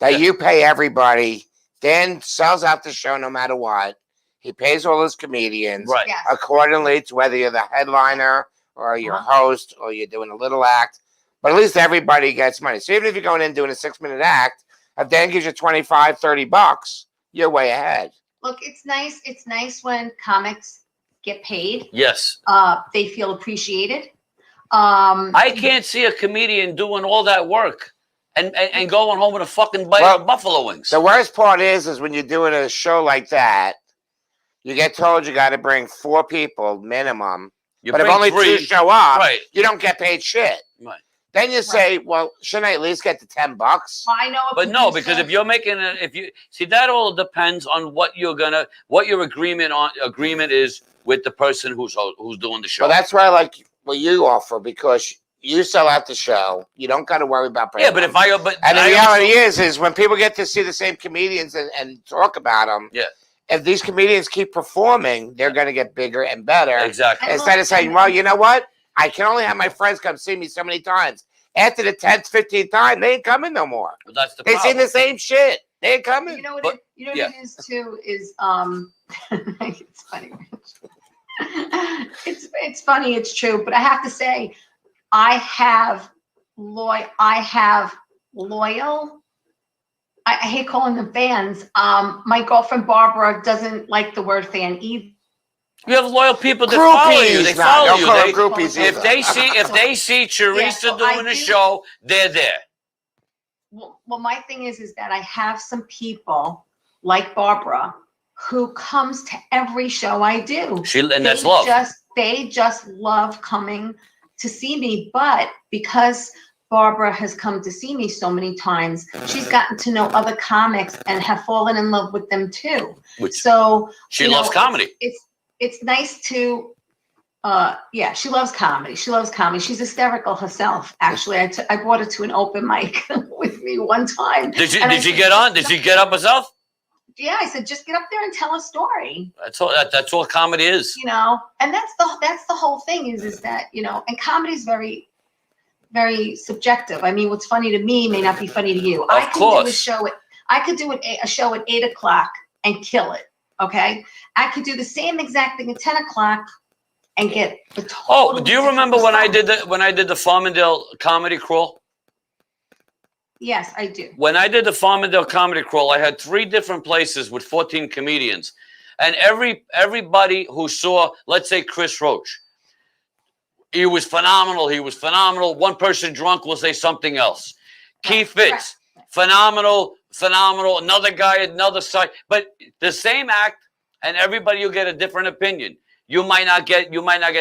You pay everybody, Dan sells out the show no matter what. He pays all his comedians accordingly to whether you're the headliner or you're a host or you're doing a little act. But at least everybody gets money. So even if you're going in doing a 6-minute act, if Dan gives you $25, $30, you're way ahead. Look, it's nice. It's nice when comics get paid. Yes. They feel appreciated. I can't see a comedian doing all that work and going home with a fucking bite of buffalo wings. The worst part is when you're doing a show like that, you get told you got to bring 4 people minimum. But if only 2 show up, you don't get paid shit. Right. Then you say, well, shouldn't I at least get the $10? I know. But no, because if you're making it, if you see, that all depends on what your agreement is with the person who's doing the show. Well, that's why I like what you offer, because you sell out the show. You don't got to worry about paying. Yeah, but and the reality is when people get to see the same comedians and talk about them. Yeah. If these comedians keep performing, they're going to get bigger and better. Exactly. Instead of saying, well, you know what? I can only have my friends come see me so many times. After the 10th, 15th time, they ain't coming no more. But that's the They problem. see the same shit. They ain't coming. You know what? It is too. Is it's funny. It's funny. It's true. But I have to say, I have loyal. I hate calling them fans. My girlfriend Barbara doesn't like the word fan either. You have loyal people that follow you. They follow you. If they see Theresa doing a show, they're there. Well, my thing is that I have some people like Barbara who comes to every show I do. That's love. They just love coming to see me. But because Barbara has come to see me so many times, she's gotten to know other comics and have fallen in love with them too. So she loves comedy. It's nice to, she loves comedy. She loves comedy. She's hysterical herself. Actually, I brought her to an open mic with me one time. Did she get on? Did she get up herself? Yeah, I said, just get up there and tell a story. That's all comedy is. And that's the whole thing is that, and comedy is very, very subjective. I mean, what's funny to me may not be funny to you. I could do a show at 8:00 and kill it. Okay, I could do the same exact thing at 10:00 and get the total. Oh, do you remember when I did the Farmingdale comedy crawl? Yes, I do. When I did the Farmingdale comedy crawl, I had 3 different places with 14 comedians, and everybody who saw, let's say, Chris Roach, he was phenomenal. He was phenomenal. One person drunk will say something else. Keith Fitz, phenomenal. Another guy, another side, but the same act, and everybody will get a different opinion. You might not get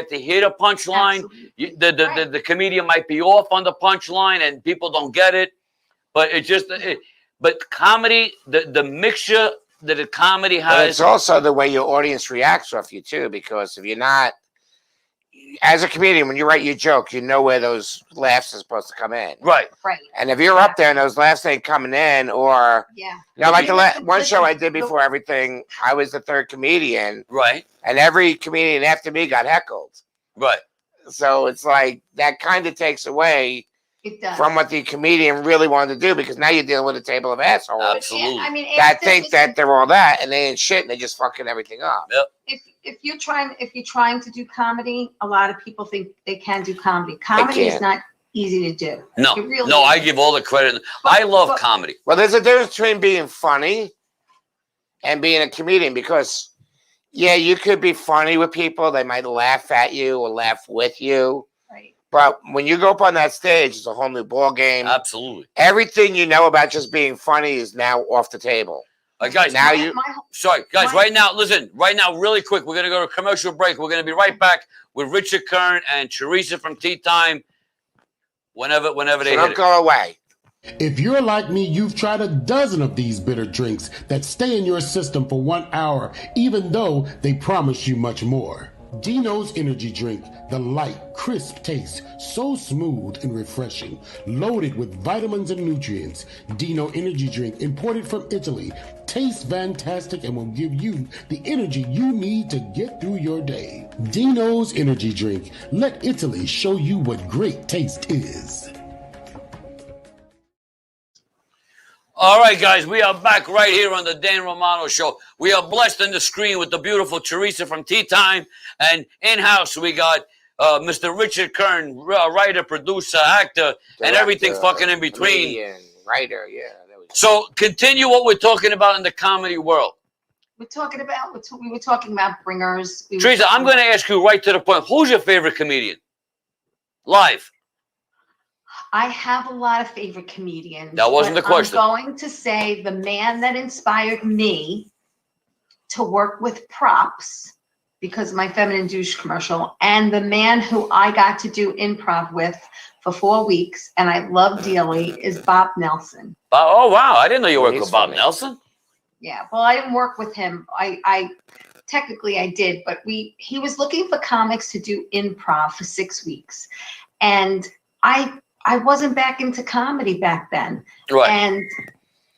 to hear the punchline. The comedian might be off on the punchline, and people don't get it. But but comedy, the mixture that a comedy has. But it's also the way your audience reacts off you too, because if you're not, as a comedian, when you write your joke, you know where those laughs are supposed to come in. Right. And if you're up there and those laughs ain't coming in, or like the one show I did before everything, I was the 3rd comedian. Right. And every comedian after me got heckled. Right. So it's like that kind of takes away from what the comedian really wanted to do, because now you're dealing with a table of assholes. Absolutely. I mean, that think that they're all that, and they ain't shit, and they just fucking everything up. Yep. If you're trying to do comedy, a lot of people think they can do comedy. Comedy is not easy to do. No, I give all the credit. I love comedy. Well, there's a difference between being funny and being a comedian, because you could be funny with people. They might laugh at you or laugh with you. Right. But when you go up on that stage, it's a whole new ball game. Absolutely. Everything you know about just being funny is now off the table. Guys, right now, listen, really quick, we're going to go to a commercial break. We're going to be right back with Richard Kern and Theresa from Tea Time whenever they hit don't go away. If you're like me, you've tried a dozen of these bitter drinks that stay in your system for 1 hour, even though they promise you much more. Dino's energy drink, the light, crisp taste, so smooth and refreshing, loaded with vitamins and nutrients. Dino energy drink, imported from Italy, tastes fantastic and will give you the energy you need to get through your day. Dino's energy drink, let Italy show you what great taste is. All right, guys, we are back right here on the Dan Romano Show. We are blessed on the screen with the beautiful Theresa from Tea Time. And in-house, we got Mr. Richard Kern, writer, producer, actor, and everything fucking in between. Writer, So continue what we're talking about in the comedy world. we were talking about bringers. Theresa, I'm going to ask you right to the point. Who's your favorite comedian? Live. I have a lot of favorite comedians. That wasn't the question. I'm going to say the man that inspired me to work with props because of my Feminine Douche commercial, and the man who I got to do improv with for 4 weeks and I love dearly is Bob Nelson. Oh, wow. I didn't know you worked with Bob Nelson. Yeah, well, I didn't work with him. I technically I did, but he was looking for comics to do improv for 6 weeks. And I wasn't back into comedy back then. Right. And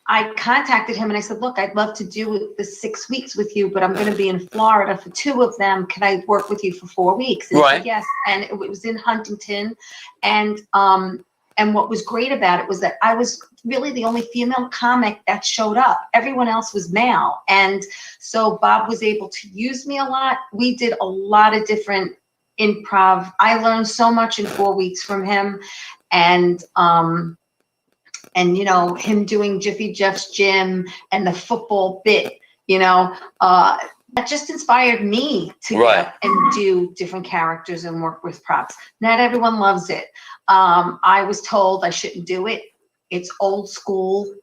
I contacted him and I said, look, I'd love to do the 6 weeks with you, but I'm going to be in Florida for 2 of them. Can I work with you for 4 weeks? And he said, yes. And it was in Huntington. And what was great about it was that I was really the only female comic that showed up. Everyone else was male. And so Bob was able to use me a lot. We did a lot of different improv. I learned so much in 4 weeks from him. And you know, him doing Jiffy Jeff's Gym and the football bit, you know, that just inspired me to get up and do different characters and work with props. Not everyone loves it. I was told I shouldn't do it. It's old school.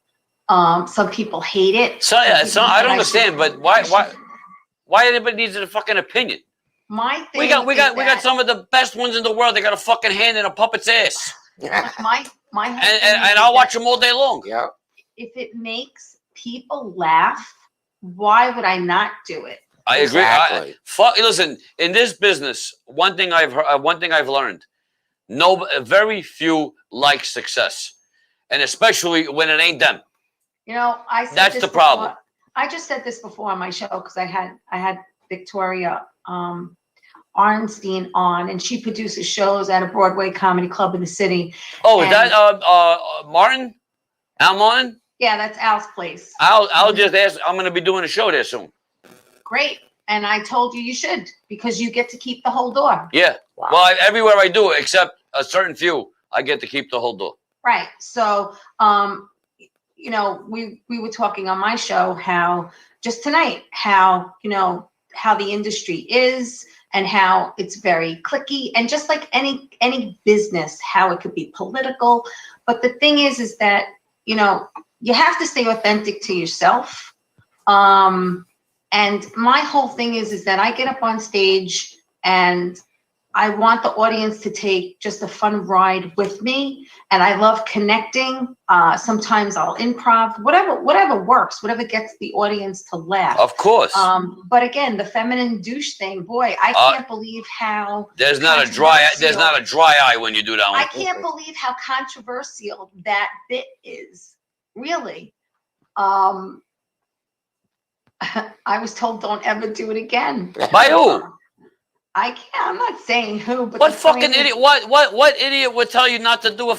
Some people hate it. So I don't understand, but why everybody needs a fucking opinion? My thing we got some of the best ones in the world. They got a fucking hand in a puppet's ass. My and I'll watch them all day long. Yeah. If it makes people laugh, why would I not do it? I agree. Exactly. Listen, in this business, one thing I've learned: very few like success, and especially when it ain't them. You know, that's the problem. I just said this before on my show because I had Victoria Arnstein on, and she produces shows at a Broadway comedy club in the city. Oh, is that Martin? Al Martin? Yeah, that's Al's place. I'll just ask. I'm going to be doing a show there soon. Great. And I told you should, because you get to keep the whole door. Yeah. Wow. Well, everywhere I do, except a certain few, I get to keep the whole door. Right. So, you know, we were talking on my show how just tonight, how, you know, how the industry is and how it's very cliquey, and just like any business, how it could be political. But the thing is that, you know, you have to stay authentic to yourself. And my whole thing is that I get up on stage and I want the audience to take just a fun ride with me. And I love connecting. Sometimes I'll improv, whatever works, whatever gets the audience to laugh. Of course. But again, the feminine douche thing, boy, I can't believe how there's not a dry eye when you do that one. I can't believe how controversial that bit is. Really. I was told don't ever do it again. By who? I'm not saying who, but what fucking idiot? What idiot would tell you not to do a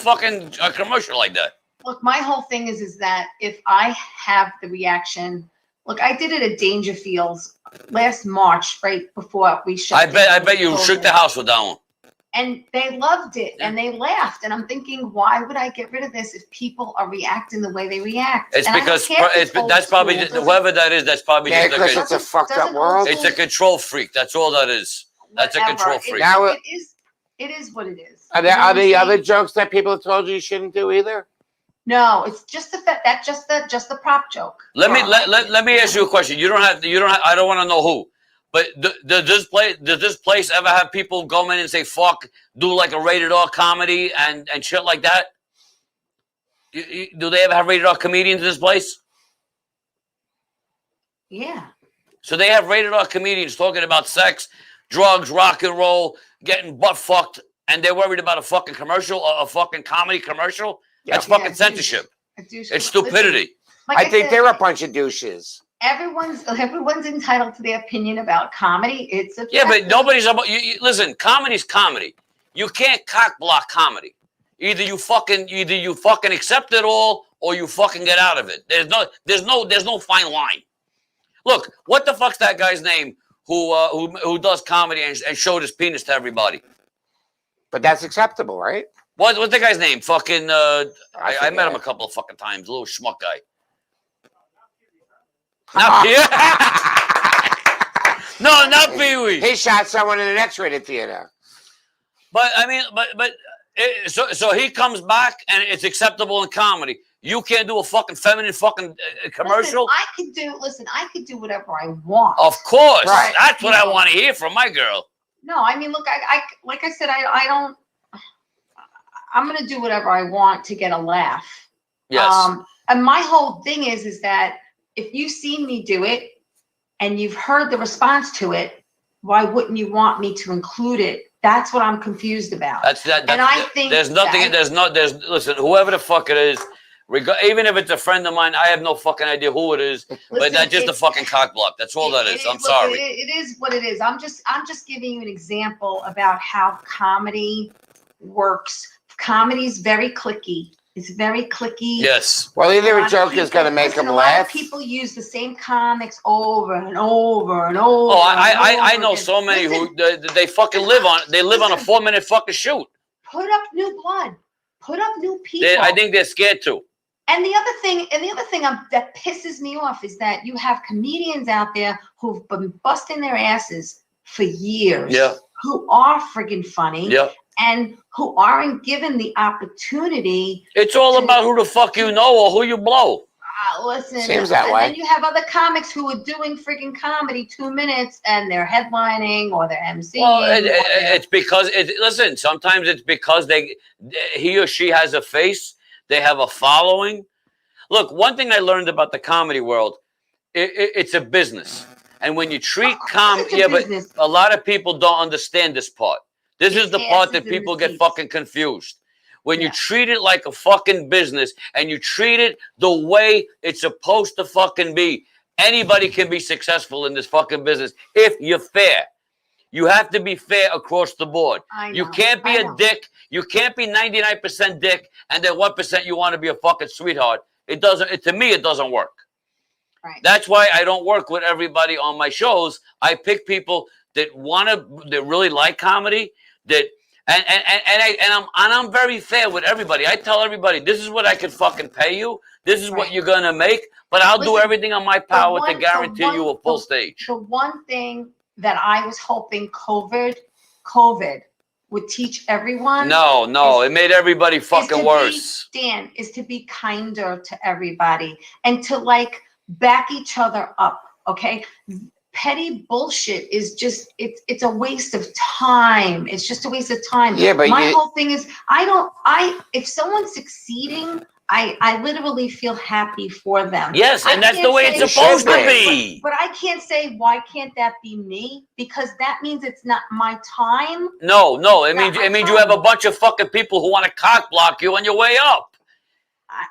commercial like that? Look, my whole thing is that if I have the reaction, look, I did it at Dangerfield's last March, right before we shut. I bet you shook the house with that one. And they loved it, and they laughed. And I'm thinking, why would I get rid of this if people are reacting the way they react? It's because that's probably whoever that is. That's probably because it's a fucked up world. It's a control freak. That's all that is. That's a control freak. Now it is what it is. Are there other jokes that people have told you shouldn't do either? No, it's just the prop joke. Let me ask you a question. You don't have. I don't want to know who. But does this place ever have people go in and say fuck, do like a rated R comedy and shit like that? Do they ever have rated R comedians in this place? Yeah. So they have rated R comedians talking about sex, drugs, rock and roll, getting butt fucked, and they're worried about a fucking commercial, a fucking comedy commercial? That's fucking censorship. It's stupidity. I think they're a bunch of douches. Everyone's entitled to their opinion about comedy. Yeah, but nobody's about you. Listen, comedy's comedy. You can't cock block comedy. Either you fucking accept it all, or you fucking get out of it. There's no fine line. Look, what the fuck's that guy's name who does comedy and showed his penis to everybody? But that's acceptable, right? What's the guy's name? Fucking I met him a couple of fucking times. A little schmuck guy. Not no, not Pee Wee. He shot someone in an X-rated theater. But I mean, so he comes back and it's acceptable in comedy. You can't do a fucking feminine fucking commercial. Listen, I could do whatever I want. Of course, right. That's what I want to hear from my girl. No, I mean, look, I like I said, I don't. I'm gonna do whatever I want to get a laugh. Yes. And my whole thing is that if you've seen me do it and you've heard the response to it, why wouldn't you want me to include it? That's what I'm confused about. And I think there's nothing. Listen, whoever the fuck it is, even if it's a friend of mine, I have no fucking idea who it is. But that's just a fucking cock block. That's all that is. I'm sorry. It is what it is. I'm just giving you an example about how comedy works. Comedy's very cliquey. It's very cliquey. Yes. Well, either a joke is going to make them laugh. A lot of people use the same comics over and over and over. Oh, I know so many who they fucking live on. They live on a 4-minute fucking shoot. Put up new blood. Put up new people. I think they're scared to. And the other thing that pisses me off is that you have comedians out there who've been busting their asses for years. Yeah. Who are friggin' funny. Yeah. And who aren't given the opportunity. It's all about who the fuck you know or who you blow. Listen, seems that way. Then you have other comics who are doing friggin' comedy 2 minutes and they're headlining or they're MCing. Well, it's because listen. Sometimes it's because he or she has a face. They have a following. Look, one thing I learned about the comedy world, it's a business, and when you treat but a lot of people don't understand this part. This is the part that people get fucking confused. When you treat it like a fucking business and you treat it the way it's supposed to fucking be, anybody can be successful in this fucking business if you're fair. You have to be fair across the board. You can't be a dick. You can't be 99% dick and then 1% you want to be a fucking sweetheart. To me, it doesn't work. Right. That's why I don't work with everybody on my shows. I pick people that really like comedy, I'm very fair with everybody. I tell everybody, this is what I can fucking pay you. This is what you're gonna make, but I'll do everything on my power to guarantee you a full stage. The one thing that I was hoping COVID would teach everyone. No, it made everybody fucking worse. Dan, is to be kinder to everybody and to like back each other up. Okay. Petty bullshit is just it's a waste of time. It's just a waste of time. Yeah, but my whole thing is if someone's succeeding, I literally feel happy for them. Yes, and that's the way it's supposed to be. But I can't say why can't that be me? Because that means it's not my time. No, it means you have a bunch of fucking people who want to cock block you on your way up.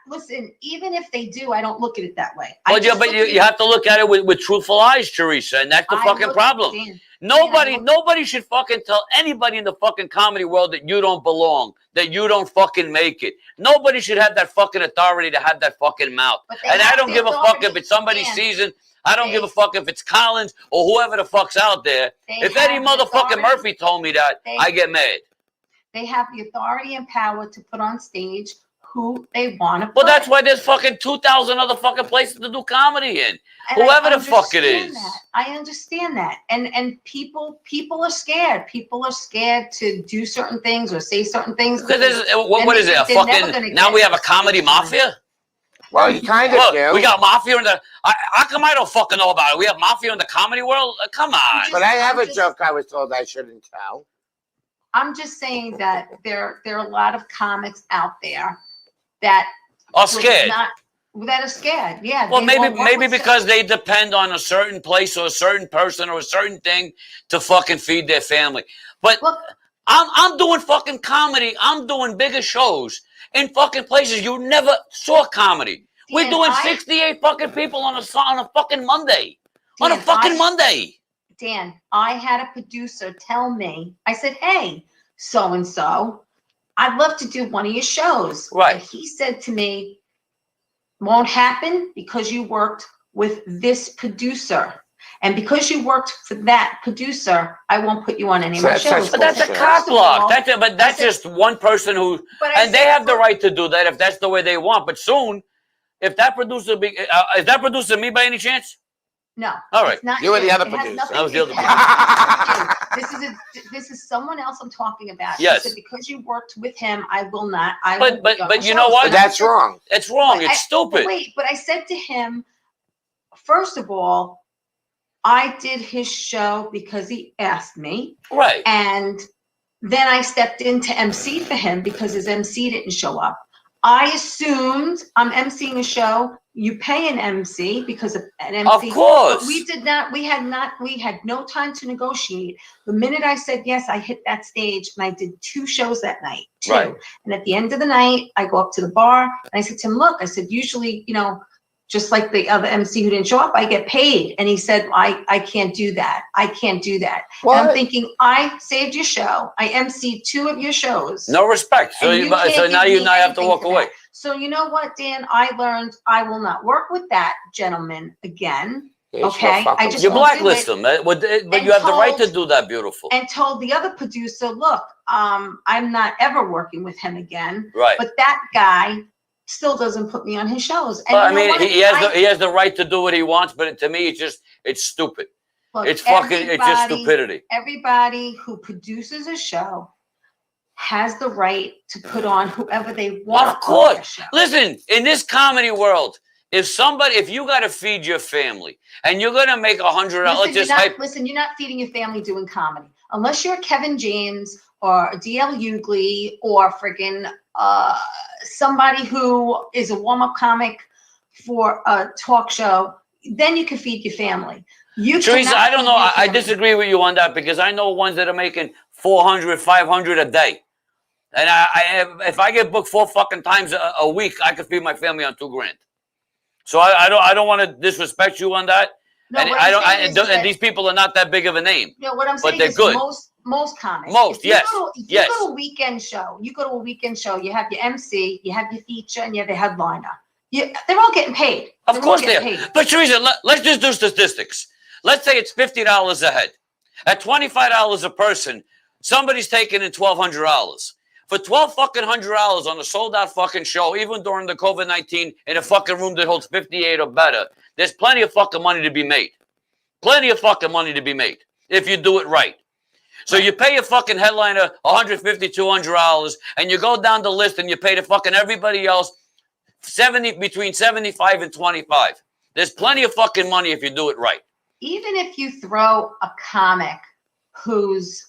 Listen, even if they do, I don't look at it that way. Well, you have to look at it with truthful eyes, Theresa, and that's the fucking problem. Nobody should fucking tell anybody in the fucking comedy world that you don't belong, that you don't fucking make it. Nobody should have that fucking authority to have that fucking mouth. And I don't give a fuck if it's somebody's season. I don't give a fuck if it's Collins or whoever the fuck's out there. If Eddie motherfucking Murphy told me that, I get mad. They have the authority and power to put on stage who they want to put. Well, that's why there's fucking 2,000 other fucking places to do comedy in. Whoever the fuck it is. I understand that. And people are scared. People are scared to do certain things or say certain things. What is it? A fucking, now we have a comedy mafia? Well, you kind of do. We got mafia in the... How come I don't fucking know about it? We have mafia in the comedy world? Come on. But I have a joke I was told I shouldn't tell. I'm just saying that there are a lot of comics out there that are scared. That are scared, yeah. Well, maybe because they depend on a certain place or a certain person or a certain thing to fucking feed their family. But look, I'm doing fucking comedy. I'm doing bigger shows in fucking places you never saw comedy. We're doing 68 fucking people on a fucking Monday. On a fucking Monday. Dan, I had a producer tell me, I said, hey, so-and-so, I'd love to do one of your shows. Right. And he said to me, won't happen because you worked with this producer. And because you worked for that producer, I won't put you on any of my shows. But that's a cock block. That's just one person who, and they have the right to do that if that's the way they want. But soon, if that producer, is that producer me by any chance? No. All right. It's not You were the other It has producer. nothing- I was the other it has nothing to do. This is someone else I'm talking about. Yes. She said, because you worked with him, I will not. But you know what? But that's wrong. It's wrong. It's stupid. But I said to him, first of all, I did his show because he asked me. Right. And then I stepped in to MC for him because his MC didn't show up. I assumed I'm emceeing a show. You pay an MC because of an MC. Of course. But we did not. We had no time to negotiate. The minute I said yes, I hit that stage and I did 2 shows that night. 2. Right. And at the end of the night, I go up to the bar and I said to him, look, I said, usually, just like the other MC who didn't show up, I get paid. And he said, I can't do that. I can't do that. What? And I'm thinking, I saved your show. I emceed 2 of your shows. No respect. So And so now you have to walk away. So you know what, Dan? I learned I will not work with that gentleman again. Okay, I just You won't do blacklist it. them, but you have the right to do that, beautiful. And told the other producer, look, I'm not ever working with him again. Right. But that guy still doesn't put me on his shows. And Well, I you know mean, what? he has the right to do what he wants, but to me, it's stupid. Look, It's just stupidity. Everybody who produces a show has the right to put on whoever they want. Of course. Listen, in this comedy world, if you got to feed your family and you're gonna make $100, Listen, you're not feeding your family doing comedy unless you're Kevin James or DL Hughley or friggin' somebody who is a warm-up comic for a talk show. Then you can feed your family. Theresa, I don't know. I disagree with you on that because I know ones that are making $400, $500 a day. And if I get booked 4 fucking times a week, I could feed my family on $2,000. So I don't want to disrespect you on that. No, and these people are not that big of a name. No, what I'm but saying they're is good. most comics. Most, yes. If you go to a weekend show, you have your MC, you have your feature, and you have the headliner. They're all getting paid. Of course they are. But Theresa, let's just do statistics. Let's say it's $50 a head. At $25 a person, somebody's taking in $1,200. For $1,200 on a sold out fucking show, even during the COVID-19 in a fucking room that holds 58 or better, there's plenty of fucking money to be made. Plenty of fucking money to be made if you do it right. So you pay your fucking headliner $150, $200, and you go down the list and you pay to fucking everybody else between 75 and 25. There's plenty of fucking money if you do it right. Even if you throw a comic who's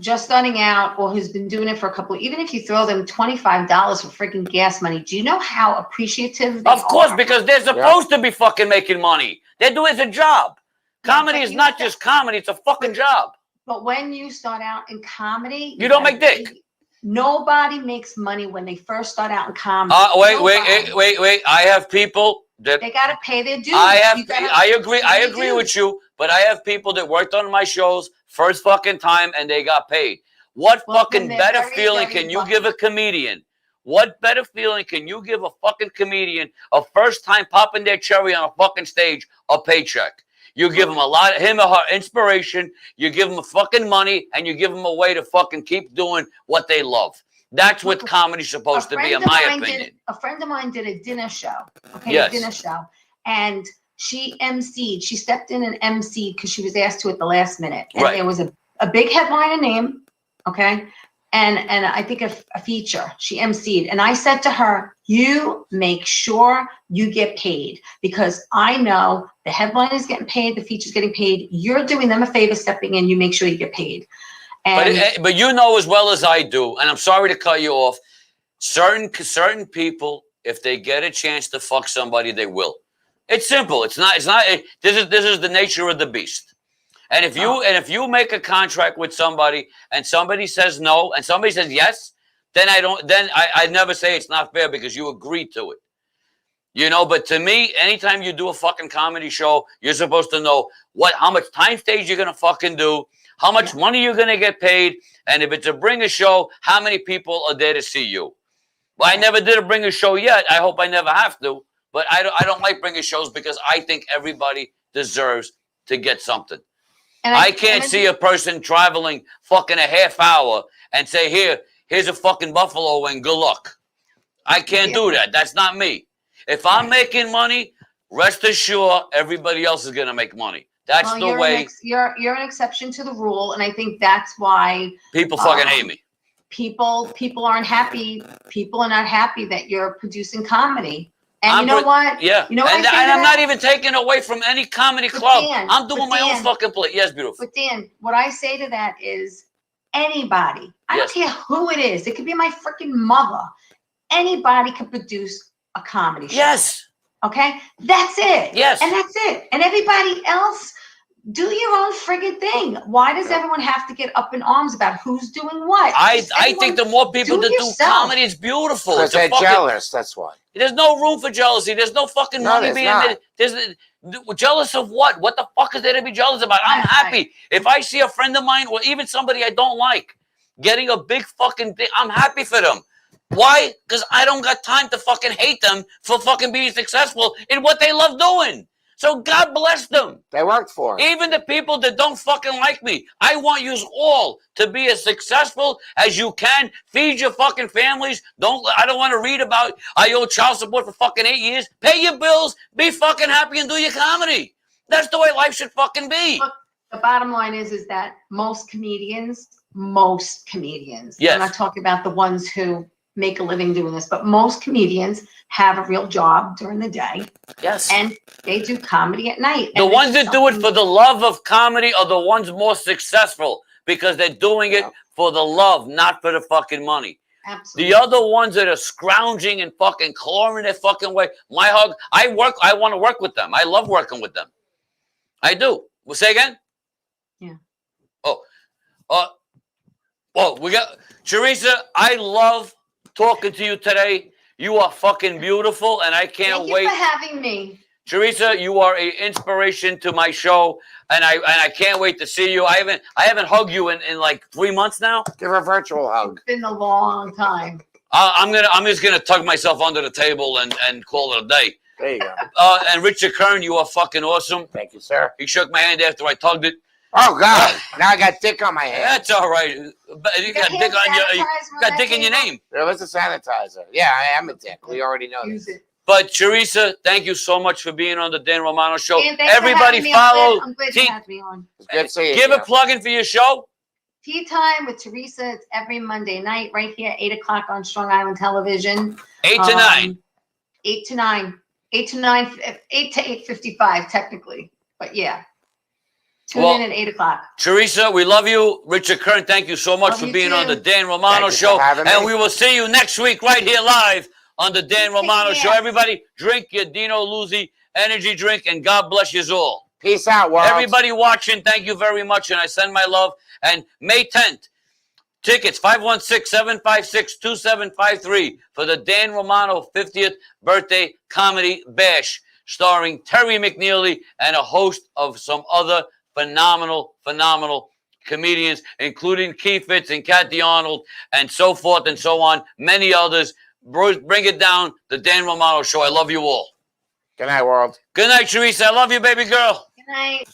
just starting out or who's been doing it for a couple, even if you throw them $25 for freaking gas money, do you know how appreciative they are? Of course, because they're supposed to be fucking making money. They're doing it as a job. Comedy is not just comedy, it's a fucking job. But when you start out in comedy, you don't make dick. Nobody makes money when they first start out in comedy. Wait. I have people that they gotta pay their dues. I agree with you, but I have people that worked on my shows first fucking time and they got paid. What fucking better feeling can you give a comedian? What better feeling can you give a fucking comedian a first time popping their cherry on a fucking stage, a paycheck? You give him him or her inspiration, you give them fucking money, and you give them a way to fucking keep doing what they love. That's what comedy's supposed to be, in my opinion. A friend of mine did a dinner show. Okay, yes. A dinner show. And she emceed. She stepped in and emceed because she was asked to at the last minute. And there was a big headliner name, okay? And I think a feature. She emceed. And I said to her, you make sure you get paid because I know the headline is getting paid, the feature's getting paid. You're doing them a favor stepping in. You make sure you get paid. And but you know as well as I do, and I'm sorry to cut you off, certain people, if they get a chance to fuck somebody, they will. It's simple. This is the nature of the beast. And if you make a contract with somebody and somebody says no and somebody says yes, then I never say it's not fair because you agreed to it. You know, but to me, anytime you do a fucking comedy show, you're supposed to know how much time stage you're gonna fucking do, how much money you're gonna get paid, and if it's a bringer show, how many people are there to see you. Well, I never did a bringer show yet. I hope I never have to, but I don't like bringer shows because I think everybody deserves to get something. I can't see a person traveling fucking a half hour and say, here's a fucking buffalo and good luck. I can't do that. That's not me. If I'm making money, rest assured, everybody else is going to make money. That's the way. You're an exception to the rule, and I think that's why people fucking hate me. People aren't happy. People are not happy that you're producing comedy. And you know what? Yeah. You know what and I'm not even taking away from any comedy club. Dan, I'm doing my own fucking play. Yes, beautiful. But Dan, what I say to that is anybody, I don't care who it is. It could be my freaking mother. Anybody can produce a comedy show. Yes. Okay? That's it. Yes. And that's it. And everybody else, do your own friggin' thing. Why does everyone have to get up in arms about who's doing what? I think the more people that do comedy, it's beautiful. Because they're jealous, that's why. There's no room for jealousy. There's no fucking money being there. There's jealous of what? What the fuck is there to be jealous about? I'm happy. If I see a friend of mine or even somebody I don't like getting a big fucking thing, I'm happy for them. Why? Because I don't got time to fucking hate them for fucking being successful in what they love doing. So God bless them. They worked for it. Even the people that don't fucking like me. I want you all to be as successful as you can. Feed your fucking families. I don't want to read about I owe child support for fucking 8 years. Pay your bills. Be fucking happy and do your comedy. That's the way life should fucking be. Look, the bottom line is that most comedians, yes. I'm not talking about the ones who make a living doing this, but most comedians have a real job during the day. Yes. And they do comedy at night. The ones that do it for the love of comedy are the ones more successful because they're doing it for the love, not for the fucking money. Absolutely. The other ones that are scrounging and fucking clawing their fucking way, I want to work with them. I love working with them. I do. Well, say again? Yeah. We got Theresa, I love talking to you today. You are fucking beautiful, and I can't wait. Thank you for having me. Theresa, you are an inspiration to my show, and I can't wait to see you. I haven't hugged you in like 3 months now. Give her a virtual hug. It's been a long time. I'm just gonna tug myself under the table and call it a day. There you go. And Richard Kern, you are fucking awesome. Thank you, sir. He shook my hand after I tugged it. Oh God! Now I got dick on my hand. That's all right. You got dick on your. You got dick in your name. There was a sanitizer. Yeah, I am a dick. We already know Use this. it. But Theresa, thank you so much for being on the Dan Romano Show. Everybody follow. I'm glad you had me on. It's good seeing you. Give a plug in for your show. Tea Time with Theresa. It's every Monday night right here, 8 o'clock on Strong Island Television. 8 to 9. 8 to 9. 8 to 9. 8 to 8:55 technically. But yeah. Tune in at 8 o'clock. Theresa, we love you. Richard Kern, thank you so much for being on the Dan Romano Show. And we will see you next week right here live on the Dan Romano Show. Everybody, drink your Dino Luzzi energy drink, and God bless you all. Peace out, world. Everybody watching, thank you very much, and I send my love. And May 10th, tickets, 516-756-2753 for the Dan Romano 50th Birthday Comedy Bash, starring Terry McNeely and a host of some other phenomenal comedians, including Keith Fitz and Kathy Arnold, and so forth and so on. Many others. Bring it down, the Dan Romano Show. I love you all. Good night, world. Good night, Theresa. I love you, baby girl. Good night.